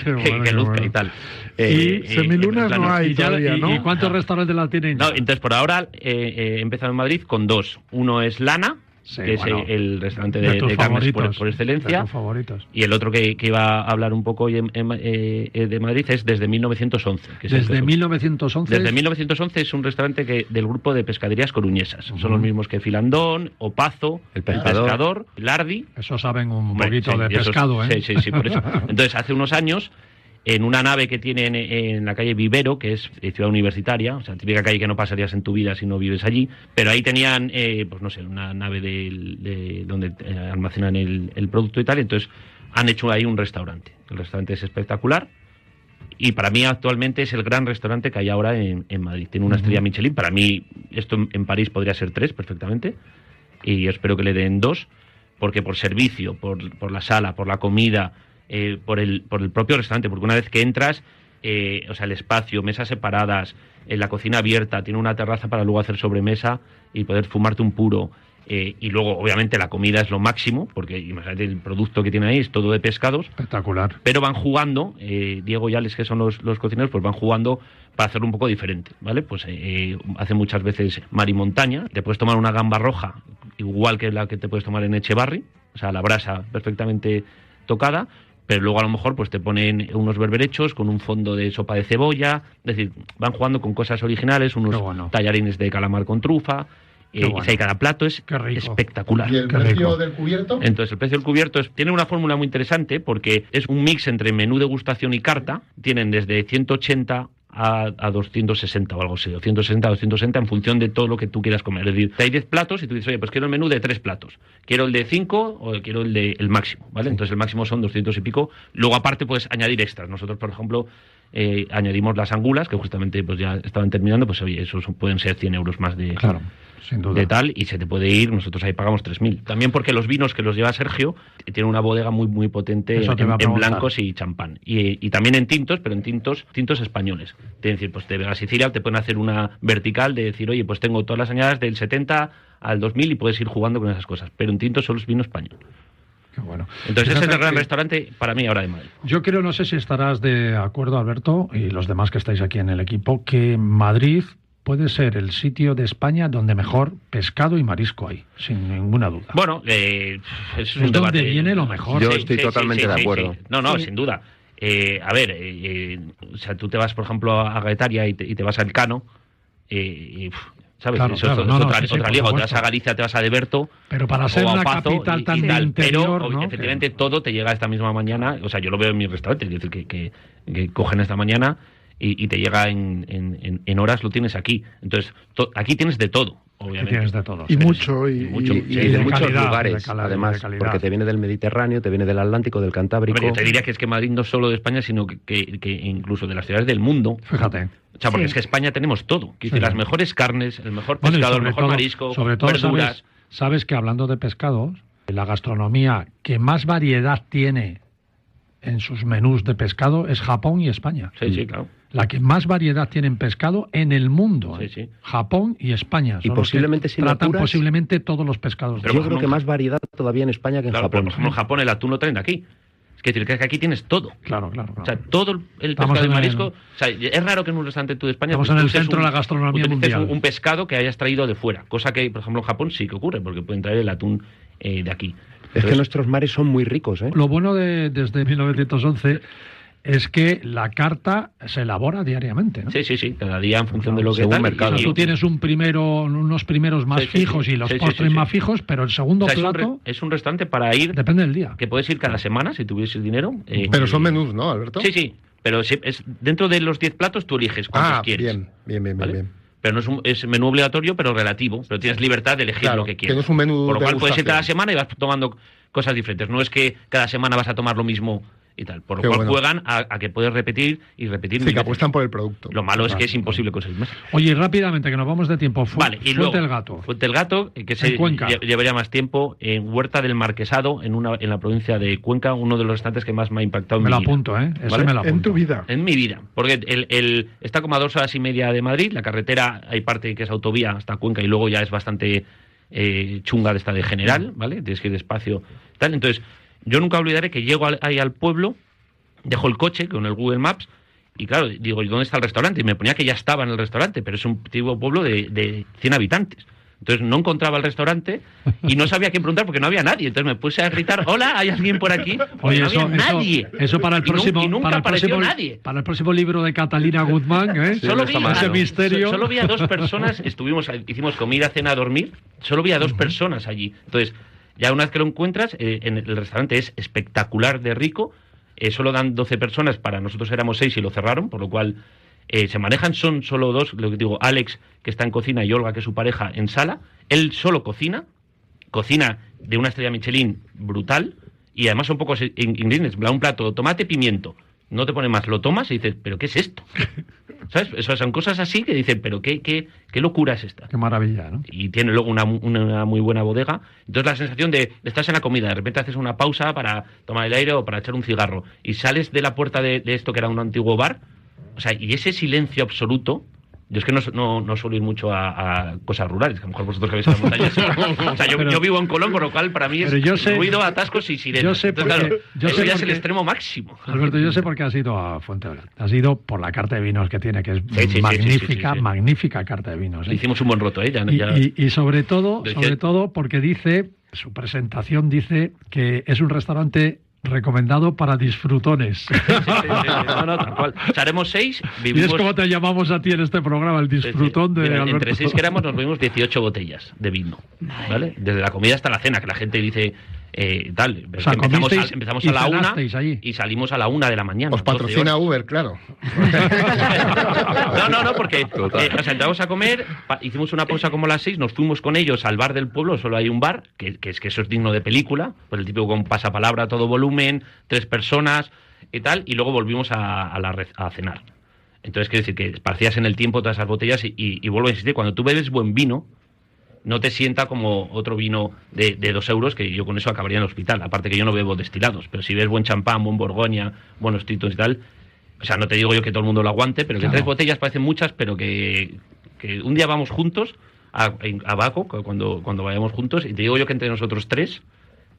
S1: Qué bueno,
S7: que luzca
S1: bueno.
S7: y tal.
S3: Y semilunas no hay todavía, ¿no?
S1: ¿Y cuántos restaurantes la tienen?
S7: No, entonces por ahora he empezado en Madrid con 2. Uno es Lana, que es el restaurante de carnes por excelencia.
S1: De tus favoritos.
S7: Y el otro que iba a hablar un poco hoy de Madrid es Desde 1911. Que es
S1: ¿Desde 1911?
S7: Desde 1911 es un restaurante del grupo de pescaderías coruñesas. Son los mismos que Filandón, Opazo, El Pescador, Lardi.
S1: Eso saben un poquito de pescado, ¿eh?
S7: Sí, por eso. Entonces, hace unos años, en una nave que tienen en la calle Vivero, que es ciudad universitaria, o sea, típica calle que no pasarías en tu vida si no vives allí, pero ahí tenían, pues no sé, una nave de donde almacenan el producto y tal, entonces han hecho ahí un restaurante. El restaurante es espectacular y para mí actualmente es el gran restaurante que hay ahora en Madrid. Tiene una estrella Michelin, para mí esto en París podría ser 3 perfectamente y espero que le den 2, porque por servicio, por la sala, por la comida, por el propio restaurante, porque una vez que entras, el espacio, mesas separadas, la cocina abierta, tiene una terraza para luego hacer sobremesa y poder fumarte un puro, y luego obviamente la comida es lo máximo, porque imagínate el producto que tiene ahí es todo de pescados.
S1: Espectacular.
S7: Pero van jugando, Diego y Alex, que son los cocineros, pues van jugando para hacerlo un poco diferente, ¿vale? Pues hacen muchas veces mar y montaña, te puedes tomar una gamba roja, igual que la que te puedes tomar en Echevarri, o sea, la brasa perfectamente tocada, pero luego a lo mejor pues te ponen unos berberechos con un fondo de sopa de cebolla, es decir, van jugando con cosas originales, unos tallarines de calamar con trufa, y cada plato es espectacular.
S6: ¿Y el precio del cubierto?
S7: Entonces el precio del cubierto tiene una fórmula muy interesante porque es un mix entre menú degustación y carta, tienen desde 180 a 260 o algo así, o 160 a 260 en función de todo lo que tú quieras comer. Es decir, hay 10 platos y tú dices, oye, pues quiero el menú de 3 platos. Quiero el de 5 o quiero el máximo, ¿vale? Entonces el máximo son 200 y pico. Luego aparte puedes añadir extras. Nosotros, por ejemplo, añadimos las angulas, que justamente pues ya estaban terminando, pues oye, esos pueden ser 100 euros más de...
S1: Claro. Sin duda.
S7: De tal, y se te puede ir, nosotros ahí pagamos 3.000. También porque los vinos que los lleva Sergio tienen una bodega muy muy potente en blancos y champán. Y también en tintos, pero en tintos españoles. Es decir, pues de Vega Sicilia te pueden hacer una vertical de decir, oye, pues tengo todas las añadas del 70 al 2000 y puedes ir jugando con esas cosas. Pero en tintos solo es vino español.
S1: Qué bueno.
S7: Entonces ese es el gran restaurante para mí ahora de Madrid.
S1: Yo creo, no sé si estarás de acuerdo, Alberto, y los demás que estáis aquí en el equipo, que Madrid puede ser el sitio de España donde mejor pescado y marisco hay, sin ninguna duda.
S7: Bueno, es un
S1: donde
S7: debate.
S1: viene lo mejor.
S4: Yo estoy totalmente de acuerdo.
S7: Sí. No, sin duda. A ver, o sea, tú te vas, por ejemplo, a Guetaria y te vas a Elcano, ¿sabes?
S1: Claro,
S7: eso es otra liga. O te vas a Galicia, te vas a Deberto.
S1: Pero para ser una capital tan del interior,
S7: pero
S1: ¿no?
S7: efectivamente todo te llega esta misma mañana. O sea, yo lo veo en mis restaurantes, es decir, que cogen esta mañana y te llega en horas, lo tienes aquí. Entonces, aquí tienes de todo, obviamente.
S1: Tienes de todo.
S3: Y mucho.
S4: Y de muchos lugares, además, porque te viene del Mediterráneo, te viene del Atlántico, del Cantábrico.
S7: Hombre, yo te diría que es que Madrid no es solo de España, sino que incluso de las ciudades del mundo.
S1: Fíjate.
S7: O sea, porque es que España tenemos todo. Las mejores carnes, el mejor pescado, el mejor marisco,
S1: sobre todo,
S7: verduras.
S1: Sabes que hablando de pescados, la gastronomía que más variedad tiene en sus menús de pescado es Japón y España.
S7: Sí, claro.
S1: La que más variedad tiene en pescado en el mundo.
S7: Sí.
S1: Japón y España.
S4: Y posiblemente si
S1: tratan
S4: apuras,
S1: posiblemente todos los pescados.
S4: Pero yo creo que más variedad todavía en España que en Japón.
S7: Pero por ejemplo, en Japón el atún lo traen de aquí. Es decir, que aquí tienes todo.
S1: Claro.
S7: O sea, todo el pescado y marisco. O sea, es raro que en un restaurante tú de España...
S1: Estamos en el centro de la gastronomía mundial.
S7: Un pescado que hayas traído de fuera. Cosa que, por ejemplo, en Japón sí que ocurre, porque pueden traer el atún de aquí.
S4: Es que nuestros mares son muy ricos, ¿eh?
S1: Lo bueno desde 1911 es que la carta se elabora diariamente, ¿no?
S7: Sí, cada día en función de lo que
S4: según
S7: tal.
S4: mercado.
S1: Tú tienes unos primeros más fijos y los postres más fijos, pero el segundo plato...
S7: Es un restaurante para ir...
S1: Depende del día.
S7: Que puedes ir cada semana, si tuvieses dinero.
S6: Pero son menús, ¿no, Alberto?
S7: Sí, pero dentro de los 10 platos tú eliges cuántos quieres.
S6: Bien.
S7: pero no es menú obligatorio, pero relativo, pero tienes libertad de elegir lo que quieres.
S6: Que no es un menú
S7: por lo cual
S6: de
S7: puedes ir cada
S6: degustación.
S7: semana y vas tomando cosas diferentes. No es que cada semana vas a tomar lo mismo y tal. Por lo
S6: Qué
S7: cual
S6: bueno.
S7: juegan a que puedes repetir y repetir.
S6: Sí,
S7: mil
S6: que
S7: veces.
S6: apuestan por el producto.
S7: Lo malo es que es imposible conseguir más.
S1: Oye, y rápidamente, que nos vamos de tiempo.
S7: Vale, y luego
S1: Fuente del Gato.
S7: Fuente del Gato, que
S1: En Cuenca.
S7: llevaría más tiempo, en Huerta del Marquesado, en la provincia de Cuenca, uno de los restaurantes que más me ha impactado en
S1: Me
S7: mi
S1: lo
S7: vida.
S1: apunto, ¿eh? Ese
S7: ¿Vale?
S1: me lo apunto.
S3: En tu vida.
S7: En mi vida, porque está como a 2 horas y media de Madrid, la carretera, hay parte que es autovía hasta Cuenca y luego ya es bastante chunga de esta de general, ¿vale? Tienes que ir despacio, tal. Entonces, yo nunca olvidaré que llego ahí al pueblo, dejo el coche con el Google Maps y claro, digo, ¿y dónde está el restaurante? Y me ponía que ya estaba en el restaurante, pero es un tipo pueblo de 100 habitantes. Entonces no encontraba el restaurante y no sabía a quién preguntar porque no había nadie. Entonces me puse a gritar, hola, ¿hay alguien por aquí? Porque
S1: Oye,
S7: no
S1: eso,
S7: había nadie.
S1: eso para el próximo,
S7: y nunca
S1: para el
S7: apareció
S1: próximo,
S7: nadie.
S1: para el próximo libro de Catalina Guzmán, ¿eh?
S7: Solo vi,
S1: ese misterio.
S7: solo vi a 2 personas, hicimos comida, cena, dormir, solo vi a 2 personas allí. Entonces, ya una vez que lo encuentras, en el restaurante es espectacular de rico, solo dan 12 personas, para nosotros éramos 6 y lo cerraron, por lo cual se manejan, son solo 2, lo que digo, Alex, que está en cocina, y Olga, que es su pareja, en sala. Él solo cocina de una estrella Michelin brutal, y además son pocos ingredientes, un plato, tomate, pimiento, no te pone más, lo tomas y dices, ¿pero qué es esto? ¿Sabes? Eso son cosas así que dicen, pero qué locura es esta.
S1: Qué maravilla, ¿no?
S7: Y tiene luego una muy buena bodega. Entonces la sensación de estás en la comida, de repente haces una pausa para tomar el aire o para echar un cigarro, y sales de la puerta de esto que era un antiguo bar, o sea, y ese silencio absoluto. Yo es que no suelo ir mucho a cosas rurales, que a lo mejor vosotros que habéis en las montañas. O sea, yo vivo en Colón, con lo cual para mí es ruido, atascos y sirenas.
S1: Yo sé
S7: Entonces,
S1: porque,
S7: claro, eso ya es el extremo máximo.
S1: Alberto, yo sé por qué has ido a Fuente del Gato. Has ido por la carta de vinos que tiene, que es
S7: Sí,
S1: magnífica,
S7: sí.
S1: magnífica carta de vinos.
S7: Le hicimos un buen roto, ¿eh?
S1: Y sobre todo porque dice, su presentación dice que es un restaurante recomendado para disfrutones.
S7: No, tal cual. O sea, haremos 6.
S1: Y es como te llamamos a ti en este programa, el disfrutón de
S7: Mira,
S1: Alberto.
S7: entre 6 que éramos nos bebimos 18 botellas de vino, ¿vale? Desde la comida hasta la cena, que la gente dice tal.
S1: O sea,
S7: empezamos a la 1 y salimos a la 1 de la mañana.
S6: Os patrocina Uber, claro.
S7: No, porque o sea, entramos a comer, hicimos una pausa como a las 6, nos fuimos con ellos al bar del pueblo, solo hay un bar, que eso es digno de película, pues el típico con pasapalabra a todo volumen, 3 personas y tal, y luego volvimos a cenar. Entonces, quiere decir que esparcías en el tiempo todas esas botellas y vuelvo a insistir, cuando tú bebes buen vino, no te sienta como otro vino de 2 euros, que yo con eso acabaría en el hospital. Aparte que yo no bebo destilados, pero si ves buen champán, buen Borgoña, buenos títulos y tal, o sea, no te digo yo que todo el mundo lo aguante, pero que 3 botellas parecen muchas, pero que un día vamos juntos a Baco, cuando vayamos juntos, y te digo yo que entre nosotros 3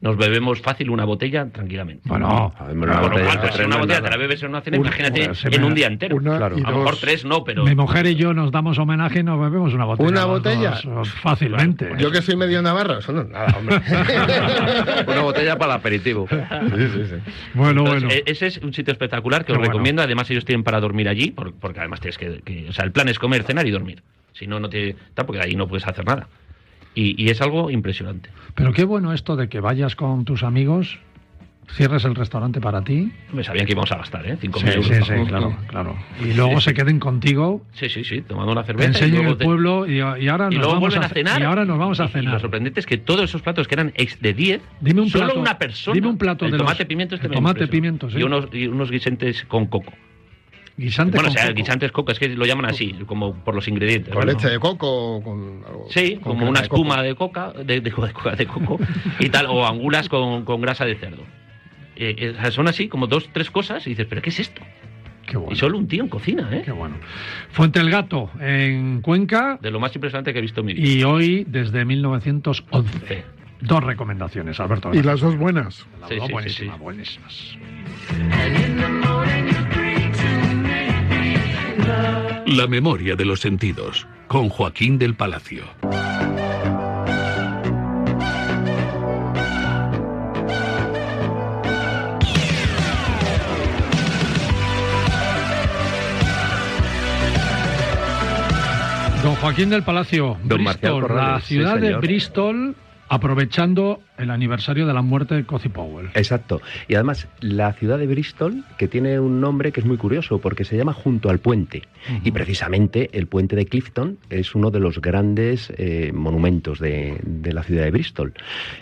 S7: nos bebemos fácil una botella tranquilamente.
S1: Bueno,
S7: una botella te la bebes en una cena, imagínate en un día entero.
S1: Claro.
S7: A lo mejor 3 no, pero...
S1: Mi mujer y yo nos damos homenaje y nos bebemos una botella.
S6: ¿Una botella?
S1: Fácilmente.
S6: Yo que soy medio navarro, eso no es nada, hombre.
S4: Una botella para el aperitivo.
S6: Sí.
S1: Bueno.
S7: Ese es un sitio espectacular que os recomiendo. Además, ellos tienen para dormir allí, porque además tienes que... O sea, el plan es comer, cenar y dormir. Si no, no te... porque ahí no puedes hacer nada. Y es algo impresionante.
S1: Pero qué bueno esto de que vayas con tus amigos, cierres el restaurante para ti.
S7: Me sabían que íbamos a gastar, 5.000 euros.
S1: Sí, claro. Y luego se queden contigo.
S7: Sí, tomando una
S1: Te
S7: cerveza.
S1: enseñen el pueblo y ahora nos vamos
S7: a cenar.
S1: Y ahora nos vamos a
S7: Y
S1: cenar.
S7: lo sorprendente es que todos esos platos que eran de 10,
S1: dime un
S7: solo
S1: plato,
S7: una persona.
S1: Dime un plato
S7: el
S1: de
S7: tomate
S1: los,
S7: pimiento
S1: el tomate pimiento, sí.
S7: y unos guisantes con coco.
S1: Guisantes con coco.
S7: Guisantes coco, es que lo llaman así, como por los ingredientes.
S6: Con leche de coco, con algo.
S7: Sí,
S6: con
S7: como una
S6: crema
S7: espuma de coca, de coco y tal, o angulas con grasa de cerdo. Son así, como 2-3 cosas, y dices, ¿pero qué es esto?
S1: Qué bueno.
S7: Y solo un tío en cocina,
S1: Qué bueno. Fuente del Gato, en Cuenca.
S7: De lo más impresionante que he visto en mi vida.
S1: Y hoy, desde 1911. Sí. 2 recomendaciones, Alberto.
S3: Y las 2 buenas.
S1: Buenísimas.
S2: La memoria de los sentidos, con Joaquín del Palacio.
S1: Don Joaquín del Palacio,
S4: Don Marcial
S1: Bristol,
S4: Corrales,
S1: la ciudad
S4: sí,
S1: de
S4: señor.
S1: Bristol aprovechando el aniversario de la muerte de Cozy Powell.
S4: Exacto. Y además, la ciudad de Bristol, que tiene un nombre que es muy curioso, porque se llama Junto al Puente. Y precisamente el puente de Clifton es uno de los grandes monumentos de la ciudad de Bristol.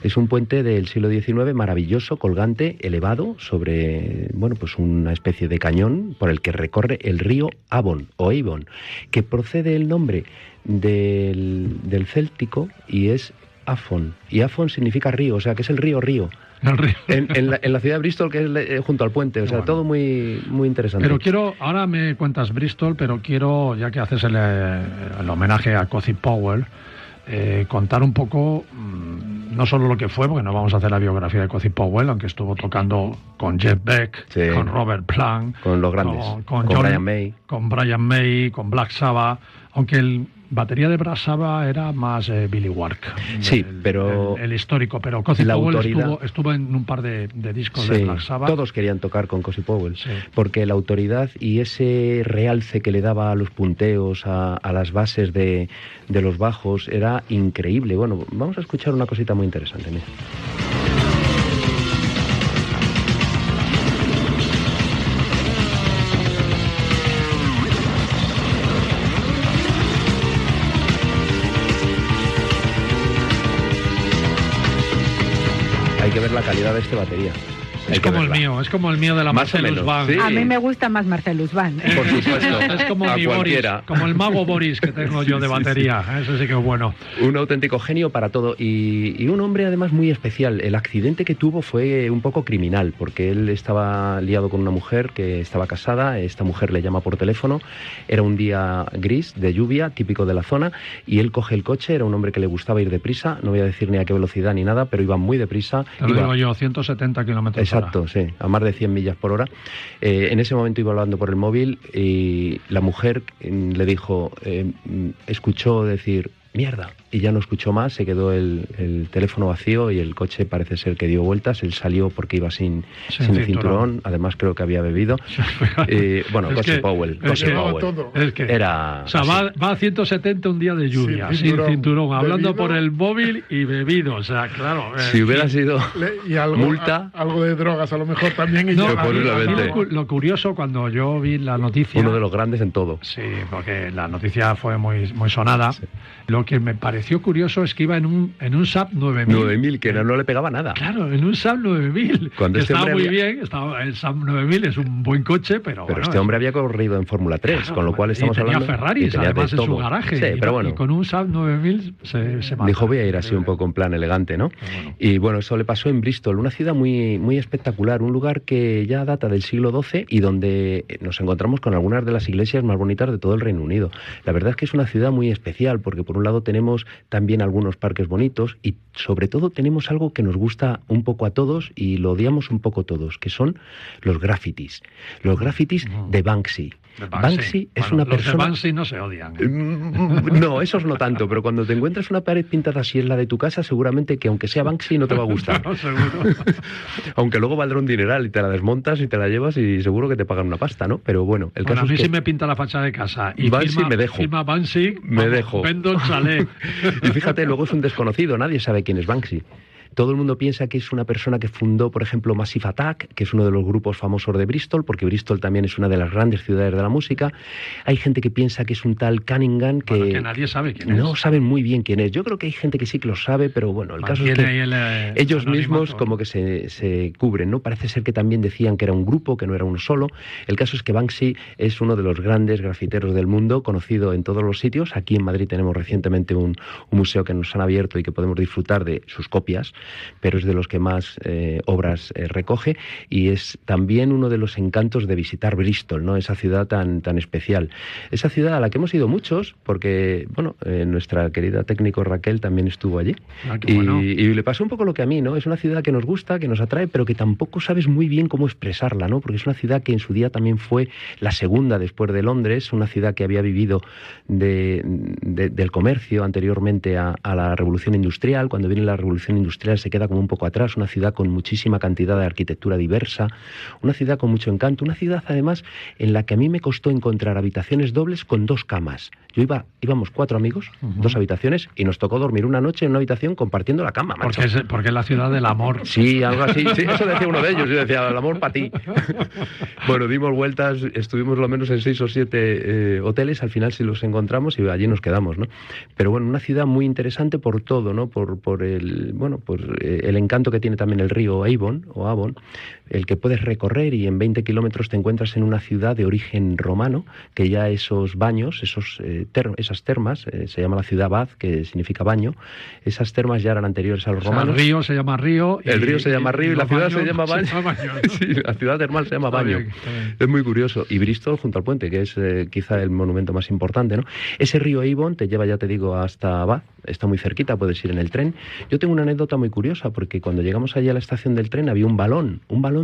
S4: Es un puente del siglo XIX maravilloso, colgante, elevado, sobre pues una especie de cañón por el que recorre el río Avon, o Avon, que procede el nombre del céltico y es Afon. Y Afon significa río, o sea, que es el río. En la ciudad de Bristol, que es junto al puente, o sea, todo muy, muy interesante.
S1: Pero ahora me cuentas Bristol, pero quiero, ya que haces el homenaje a Cozy Powell, contar un poco, no solo lo que fue, porque no vamos a hacer la biografía de Cozy Powell, aunque estuvo tocando con Jeff Beck, con Robert Plant,
S4: con los grandes, con Brian May.
S1: Con Brian May, con Black Sabbath, aunque el batería de Black Sabbath era más Billy Wark.
S4: Sí, pero
S1: el histórico, pero Cozy Powell estuvo en un par de discos de Black Sabbath.
S4: Todos querían tocar con Cozy Powell, porque la autoridad y ese realce que le daba a los punteos, a las bases de los bajos, era increíble. Bueno, vamos a escuchar una cosita muy interesante. Mira. Hay que ver la calidad de este batería.
S1: Es como el mío de la Marcellus Band.
S5: Sí. A mí me gusta más Marcellus Band.
S4: Por supuesto.
S1: Es como mi Boris, como el mago Boris que tengo yo de batería. Eso sí que es bueno.
S4: Un auténtico genio para todo y un hombre además muy especial. El accidente que tuvo fue un poco criminal, porque él estaba liado con una mujer que estaba casada. Esta mujer le llama por teléfono. Era un día gris, de lluvia, típico de la zona, y él coge el coche. Era un hombre que le gustaba ir deprisa. No voy a decir ni a qué velocidad ni nada, pero iba muy deprisa.
S1: Te lo digo yo, 170 kilómetros.
S4: Exacto, sí, a más de 100 millas por hora. En ese momento iba hablando por el móvil y la mujer le dijo, escuchó decir mierda, y ya no escuchó más, se quedó el teléfono vacío y el coche parece ser que dio vueltas. Él salió porque iba sin cinturón, además creo que había bebido. Cozy Powell. Era
S1: o sea, va a 170 un día de lluvia, sin cinturón, hablando bebido, por el móvil y bebido, o sea, claro.
S4: Si hubiera sido
S3: y
S4: multa...
S3: algo de drogas a lo mejor también.
S1: Lo curioso, cuando yo vi la noticia...
S4: Uno de los grandes en todo.
S1: Sí, porque la noticia fue muy sonada. Sí. Lo que me pareció curioso es que iba en un Saab 9000.
S4: 9000, que no le pegaba nada.
S1: Claro, en un Saab 9000. Estaba muy bien, el Saab 9000 es un buen coche, pero bueno,
S4: este hombre había corrido en Fórmula 3, con lo cual estamos hablando...
S1: Tenía Ferraris, además en su garaje.
S4: Sí, pero bueno.
S1: Y con un Saab 9000 se mata.
S4: Dijo, voy a ir así un poco en plan elegante, ¿no? Y bueno, eso le pasó en Bristol, una ciudad muy, muy espectacular, un lugar que ya data del siglo XII y donde nos encontramos con algunas de las iglesias más bonitas de todo el Reino Unido. La verdad es que es una ciudad muy especial, porque por un lado tenemos también algunos parques bonitos y sobre todo tenemos algo que nos gusta un poco a todos y lo odiamos un poco todos, que son los grafitis. Los grafitis de Banksy. Banksy es una persona...
S1: Los de Banksy no se odian.
S4: No, esos no tanto, pero cuando te encuentras una pared pintada así en la de tu casa, seguramente que aunque sea Banksy no te va a gustar.
S1: No, seguro.
S4: Aunque luego valdrá un dineral y te la desmontas y te la llevas y seguro que te pagan una pasta, ¿no? Pero bueno, el caso
S1: a mí
S4: es que...
S1: sí me pinta la fachada de casa y
S4: Banksy me dejo.
S1: Firma Banksy,
S4: me dejo.
S1: Vendo el chalet.
S4: Y fíjate, luego es un desconocido, nadie sabe quién es Banksy. Todo el mundo piensa que es una persona que fundó, por ejemplo, Massive Attack, que es uno de los grupos famosos de Bristol, porque Bristol también es una de las grandes ciudades de la música. Hay gente que piensa que es un tal Cunningham
S1: que nadie sabe quién es.
S4: No saben muy bien quién es. Yo creo que hay gente que sí que lo sabe, pero bueno, el caso es que ellos mismos como que se cubren, ¿no? Parece ser que también decían que era un grupo, que no era uno solo. El caso es que Banksy es uno de los grandes grafiteros del mundo, conocido en todos los sitios. Aquí en Madrid tenemos recientemente un museo que nos han abierto y que podemos disfrutar de sus copias, pero es de los que más obras recoge y es también uno de los encantos de visitar Bristol, ¿no? Esa ciudad tan especial. Esa ciudad a la que hemos ido muchos, porque, bueno, nuestra querida técnico Raquel también estuvo allí. Y le pasó un poco lo que a mí, ¿no? Es una ciudad que nos gusta, que nos atrae, pero que tampoco sabes muy bien cómo expresarla, ¿no? Porque es una ciudad que en su día también fue la segunda después de Londres, una ciudad que había vivido del comercio anteriormente a la Revolución Industrial. Cuando viene la Revolución Industrial final se queda como un poco atrás, una ciudad con muchísima cantidad de arquitectura diversa, una ciudad con mucho encanto, una ciudad además en la que a mí me costó encontrar habitaciones dobles con 2 camas. Íbamos 4 amigos, 2 habitaciones, y nos tocó dormir una noche en una habitación compartiendo la cama, macho.
S1: Porque es la ciudad del amor.
S4: Sí, algo así. Sí, eso decía uno de ellos. Yo decía, el amor para ti. Bueno, dimos vueltas, estuvimos lo menos en 6 o 7 hoteles. Al final sí los encontramos y allí nos quedamos, ¿no? Pero bueno, una ciudad muy interesante por todo, ¿no? Por el encanto que tiene también el río Avon, el que puedes recorrer, y en 20 kilómetros te encuentras en una ciudad de origen romano, que ya esos baños, esas termas, se llama la ciudad Bath, que significa baño. Esas termas ya eran anteriores a los romanos.
S1: El río se llama río.
S4: El río se llama río y la ciudad se llama baño. Sí, la ciudad termal se llama baño.
S1: Bien.
S4: Es muy curioso. Y Bristol, junto al puente, que es quizá el monumento más importante, ¿no? Ese río Avon te lleva, ya te digo, hasta Bath. Está muy cerquita, puedes ir en el tren. Yo tengo una anécdota muy curiosa, porque cuando llegamos allí a la estación del tren había un balón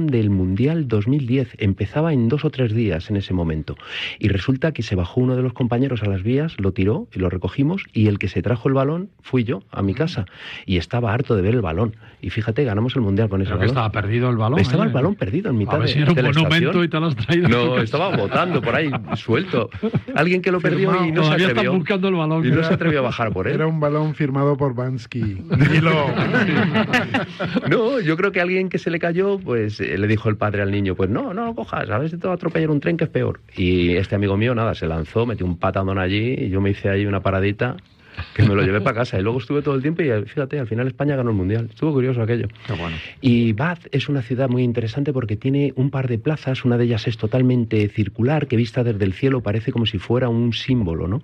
S4: del Mundial 2010. Empezaba en 2 o 3 días en ese momento. Y resulta que se bajó uno de los compañeros a las vías, lo tiró y lo recogimos, y el que se trajo el balón fui yo a mi casa. Y estaba harto de ver el balón. Y fíjate, ganamos el Mundial con ese balón.
S1: Estaba perdido el balón.
S4: Estaba el balón perdido en mitad
S1: de la estación. A ver si era un monumento y te lo has traído.
S4: No, estaba botando por ahí, suelto. Alguien que lo perdió y no se atrevió.
S1: Están buscando el balón.
S4: Y no se atrevió a bajar por él.
S3: Era un balón firmado por Bansky.
S4: No, yo creo que alguien que se le cayó, pues le dijo el padre al niño, pues no lo cojas, a ver si te va a atropellar un tren, que es peor. Y este amigo mío, nada, se lanzó, metió un patadón allí, y yo me hice ahí una paradita que me lo llevé para casa, y luego estuve todo el tiempo, y fíjate, al final España ganó el Mundial. Estuvo curioso aquello.
S1: Qué bueno.
S4: Y Bath es una ciudad muy interesante porque tiene un par de plazas. Una de ellas es totalmente circular, que vista desde el cielo parece como si fuera un símbolo, ¿no?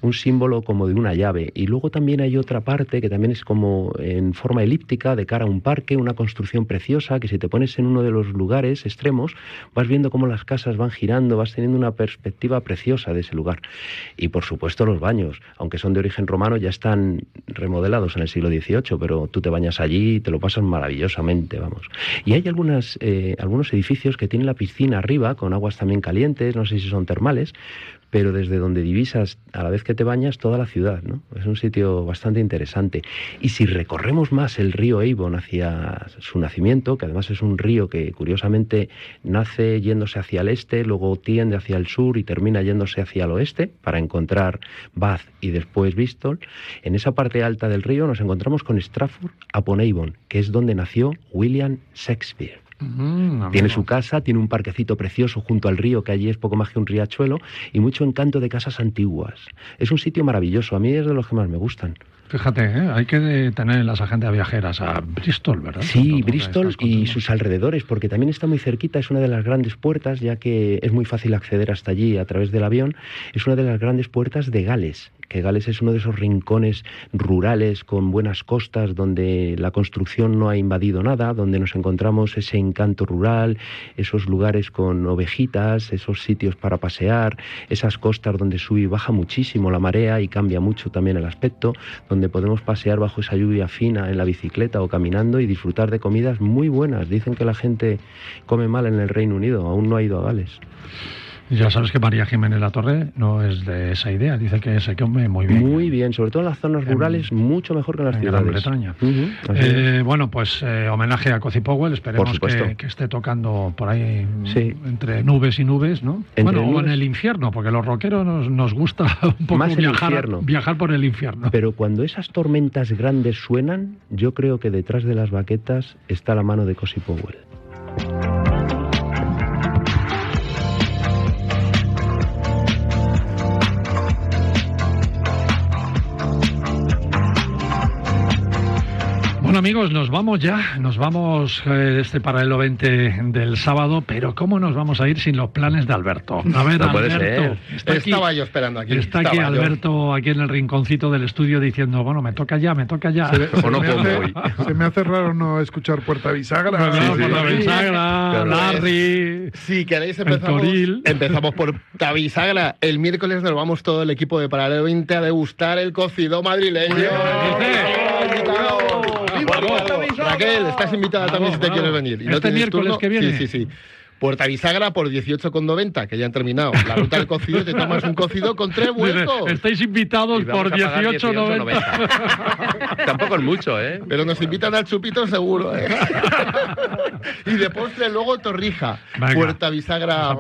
S4: Un símbolo como de una llave. Y luego también hay otra parte que también es como en forma elíptica, de cara a un parque, una construcción preciosa, que si te pones en uno de los lugares extremos, vas viendo cómo las casas van girando, vas teniendo una perspectiva preciosa de ese lugar. Y por supuesto los baños, aunque son de origen romano, ya están remodelados en el siglo XVIII, pero tú te bañas allí y te lo pasas maravillosamente, vamos. Y hay algunos edificios que tienen la piscina arriba, con aguas también calientes, no sé si son termales, pero desde donde divisas a la vez que te bañas toda la ciudad, ¿no? Es un sitio bastante interesante. Y si recorremos más el río Avon hacia su nacimiento, que además es un río que curiosamente nace yéndose hacia el este, luego tiende hacia el sur y termina yéndose hacia el oeste para encontrar Bath y después Bristol, en esa parte alta del río nos encontramos con Stratford upon Avon, que es donde nació William Shakespeare. Tiene su casa, tiene un parquecito precioso junto al río, que allí es poco más que un riachuelo, y mucho encanto de casas antiguas. Es un sitio maravilloso, a mí es de los que más me gustan.
S1: Fíjate, hay que tener en las agencias viajeras a Bristol, ¿verdad?
S4: Sí, Bristol y sus alrededores, porque también está muy cerquita, es una de las grandes puertas, ya que es muy fácil acceder hasta allí a través del avión. Es una de las grandes puertas de Gales, que Gales es uno de esos rincones rurales con buenas costas, donde la construcción no ha invadido nada, donde nos encontramos ese encanto rural, esos lugares con ovejitas, esos sitios para pasear, esas costas donde sube y baja muchísimo la marea y cambia mucho también el aspecto, donde podemos pasear bajo esa lluvia fina en la bicicleta o caminando y disfrutar de comidas muy buenas. Dicen que la gente come mal en el Reino Unido, aún no ha ido a Gales.
S1: Ya sabes que María Jiménez Latorre no es de esa idea, dice que se come muy bien.
S4: Muy bien, sobre todo en las zonas rurales, mucho mejor que en las ciudades.
S1: Gran Bretaña. Bueno, pues homenaje a Cozy Powell, esperemos que esté tocando por ahí entre nubes y nubes, ¿no? O en el infierno, porque los rockeros nos gusta un poco
S4: más
S1: viajar por el infierno.
S4: Pero cuando esas tormentas grandes suenan, yo creo que detrás de las baquetas está la mano de Cozy Powell.
S1: Bueno, amigos, nos vamos de este paralelo 20 del sábado, pero ¿cómo nos vamos a ir sin los planes de Alberto? A ver,
S6: no
S1: Alberto,
S6: estaba yo esperando aquí.
S1: Está aquí Alberto, aquí en el rinconcito del estudio, diciendo, bueno, me toca ya.
S3: Se me hace raro no escuchar Puerta Bisagra.
S1: Puerta Bisagra, Larry.
S6: Si queréis empezamos por Puerta Bisagra. El miércoles nos vamos todo el equipo de Paralelo 20 a degustar el cocido madrileño. Raquel, estás invitada también si te quieres venir.
S1: ¿Este miércoles que viene?
S6: Sí. Puerta Bisagra por 18,90, que ya han terminado. La ruta del cocido, te tomas un cocido con 3 vuelcos.
S1: Estáis invitados por 18,90.
S4: Tampoco es mucho, ¿eh?
S6: Pero nos invitan al chupito seguro, ¿eh? Y de postre luego Torrija.
S1: Venga,
S6: Puerta Bisagra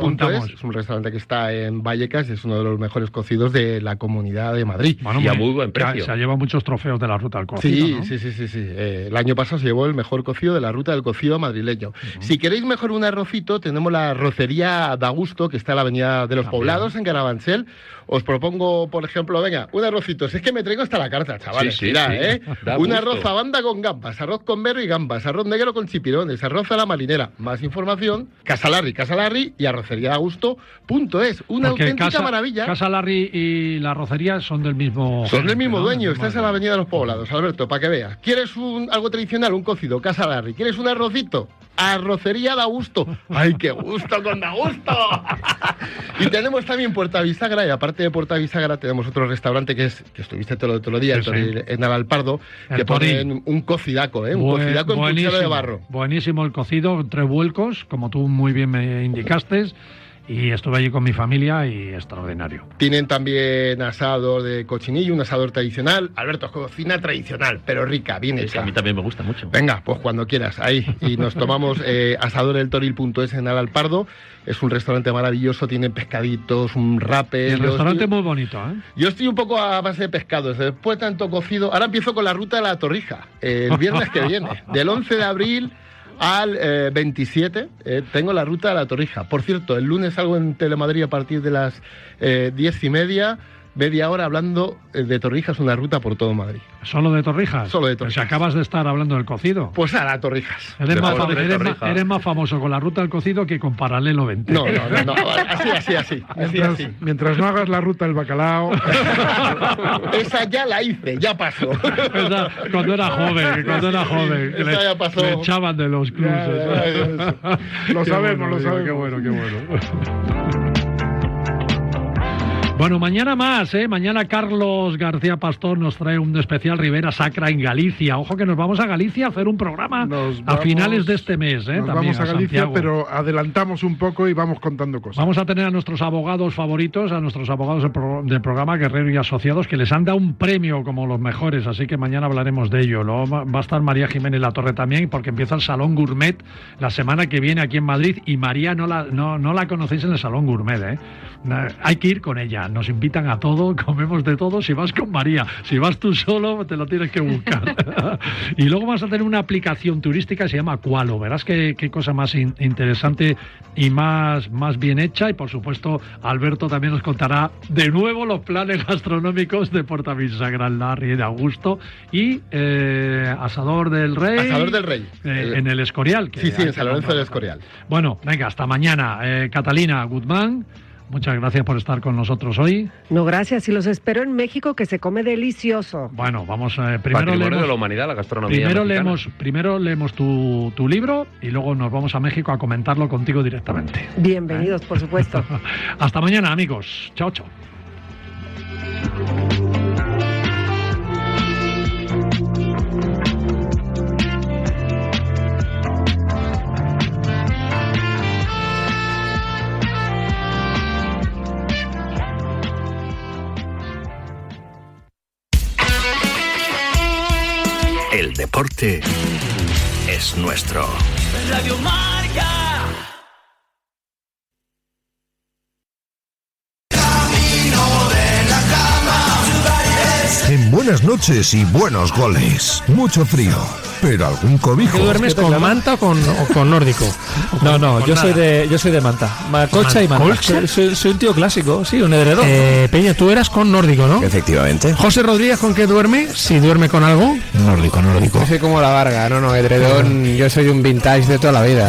S6: es un restaurante que está en Vallecas, es uno de los mejores cocidos de la Comunidad de Madrid.
S1: Bueno,
S6: y a muy buen precio.
S1: Se ha llevado muchos trofeos de la ruta del cocido,
S6: Sí,
S1: ¿no?
S6: sí. El año pasado se llevó el mejor cocido de la ruta del cocido madrileño. Si queréis mejor un arrocito, tenemos la arrocería D'Agusto, que está en la Avenida de los Poblados, en Carabanchel. Os propongo, por ejemplo, venga, un arrocito. Si es que me traigo hasta la carta, chavales.
S4: Sí,
S6: Mirad,
S4: sí. Da
S6: un
S4: gusto.
S6: arroz a banda con gambas, arroz con berro y gambas, arroz negro con chipirones, arroz a la marinera. Más información, Casa Larry y arrocería D'Agusto.es. Una
S1: Porque
S6: auténtica maravilla.
S1: Casa Larry y la arrocería son del mismo...
S6: Son del mismo
S1: ¿no?
S6: dueño, estás en la Avenida de los Poblados, Alberto, para que veas. ¿Quieres algo tradicional, un cocido, Casa Larry? ¿Quieres un arrocito? Arrocería D'Agusto. ¡Ay, qué gusto con D'Agusto! Y tenemos también Puerta Bisagra, y aparte de Puerta Bisagra tenemos otro restaurante que estuviste todo el día,
S1: Sí,
S6: en Alalpardo, que ponen un cocidaco, un cocidaco en puchero de barro.
S1: Buenísimo el cocido, 3 vuelcos, como tú muy bien me indicaste. Y estuve allí con mi familia y extraordinario.
S6: Tienen también asador de cochinillo, un asador tradicional. Alberto, cocina tradicional, pero rica, bien hecha.
S7: A mí también me gusta mucho.
S6: Venga, pues cuando quieras, ahí. Y nos tomamos asadoreltoril.es en Alalpardo. Es un restaurante maravilloso, tienen pescaditos, un rape.
S1: El restaurante muy bonito, ¿eh?
S6: Yo estoy un poco a base de pescados. Después tanto cocido. Ahora empiezo con la ruta de la Torrija, el viernes que viene. Del 11 de abril al 27 tengo la ruta de la Torrija. Por cierto, el lunes salgo en Telemadrid a partir de las 10:30, media hora hablando de Torrijas, una ruta por todo Madrid.
S1: ¿Solo de Torrijas?
S6: Solo de
S1: Pues
S6: Torrijas.
S1: acabas de estar hablando del cocido.
S6: Pues a la Torrijas.
S1: Eres más famoso con la ruta del cocido que con Paralelo 20.
S6: No, así.
S3: Mientras no hagas la ruta del bacalao.
S6: Esa ya la hice, ya pasó.
S1: Esa, cuando era joven, que
S6: esa ya pasó.
S1: le echaban de los cruces.
S3: Lo sabemos,
S1: Qué bueno. Bueno, mañana más, ¿eh? Mañana Carlos García Pastor nos trae un especial Ribera Sacra en Galicia. Ojo que nos vamos a Galicia a hacer un programa a finales de este mes, ¿eh?
S3: Nos
S1: También
S3: vamos a Galicia,
S1: Santiago.
S3: pero adelantamos un poco y vamos contando cosas.
S1: Vamos a tener a nuestros abogados favoritos, a nuestros abogados del programa Guerrero y Asociados, que les han dado un premio como los mejores, así que mañana hablaremos de ello. Luego va a estar María Jiménez La Torre también, porque empieza el Salón Gourmet la semana que viene aquí en Madrid, y María no la conocéis en el Salón Gourmet, ¿eh? Hay que ir con ella, nos invitan a todo, comemos de todo. Si vas con María, si vas tú solo, te lo tienes que buscar. Y luego vas a tener una aplicación turística que se llama Qualo. Verás qué cosa más interesante y más bien hecha. Y por supuesto, Alberto también nos contará de nuevo los planes gastronómicos de Puerta Bisagra, Larry, de Augusto y Asador del Rey.
S6: Asador del Rey.
S1: En el Escorial.
S6: Sí, en San Lorenzo del Escorial.
S1: Bueno, venga, hasta mañana. Catalina Guzmán, muchas gracias por estar con nosotros hoy.
S8: No, gracias. Y los espero en México, que se come delicioso.
S1: Bueno, vamos primero
S4: Patrimonio de la humanidad, la gastronomía mexicana.
S1: Primero leemos tu libro y luego nos vamos a México a comentarlo contigo directamente.
S8: Bienvenidos, por supuesto.
S1: Hasta mañana, amigos. Chao, chao.
S11: El deporte es nuestro.
S13: Radio Marca.
S14: En buenas noches y buenos goles. Mucho frío, pero algún cobijo.
S15: ¿Qué duermes con manta o con nórdico? No, yo soy de manta. Colcha y manta. Soy un tío clásico, sí, un edredón. Peña, tú eras con nórdico, ¿no?
S14: Efectivamente.
S15: José Rodríguez, ¿con qué duerme? Si duerme con algo.
S14: Nórdico.
S16: Yo soy como la Varga, no, edredón, yo soy un vintage de toda la vida.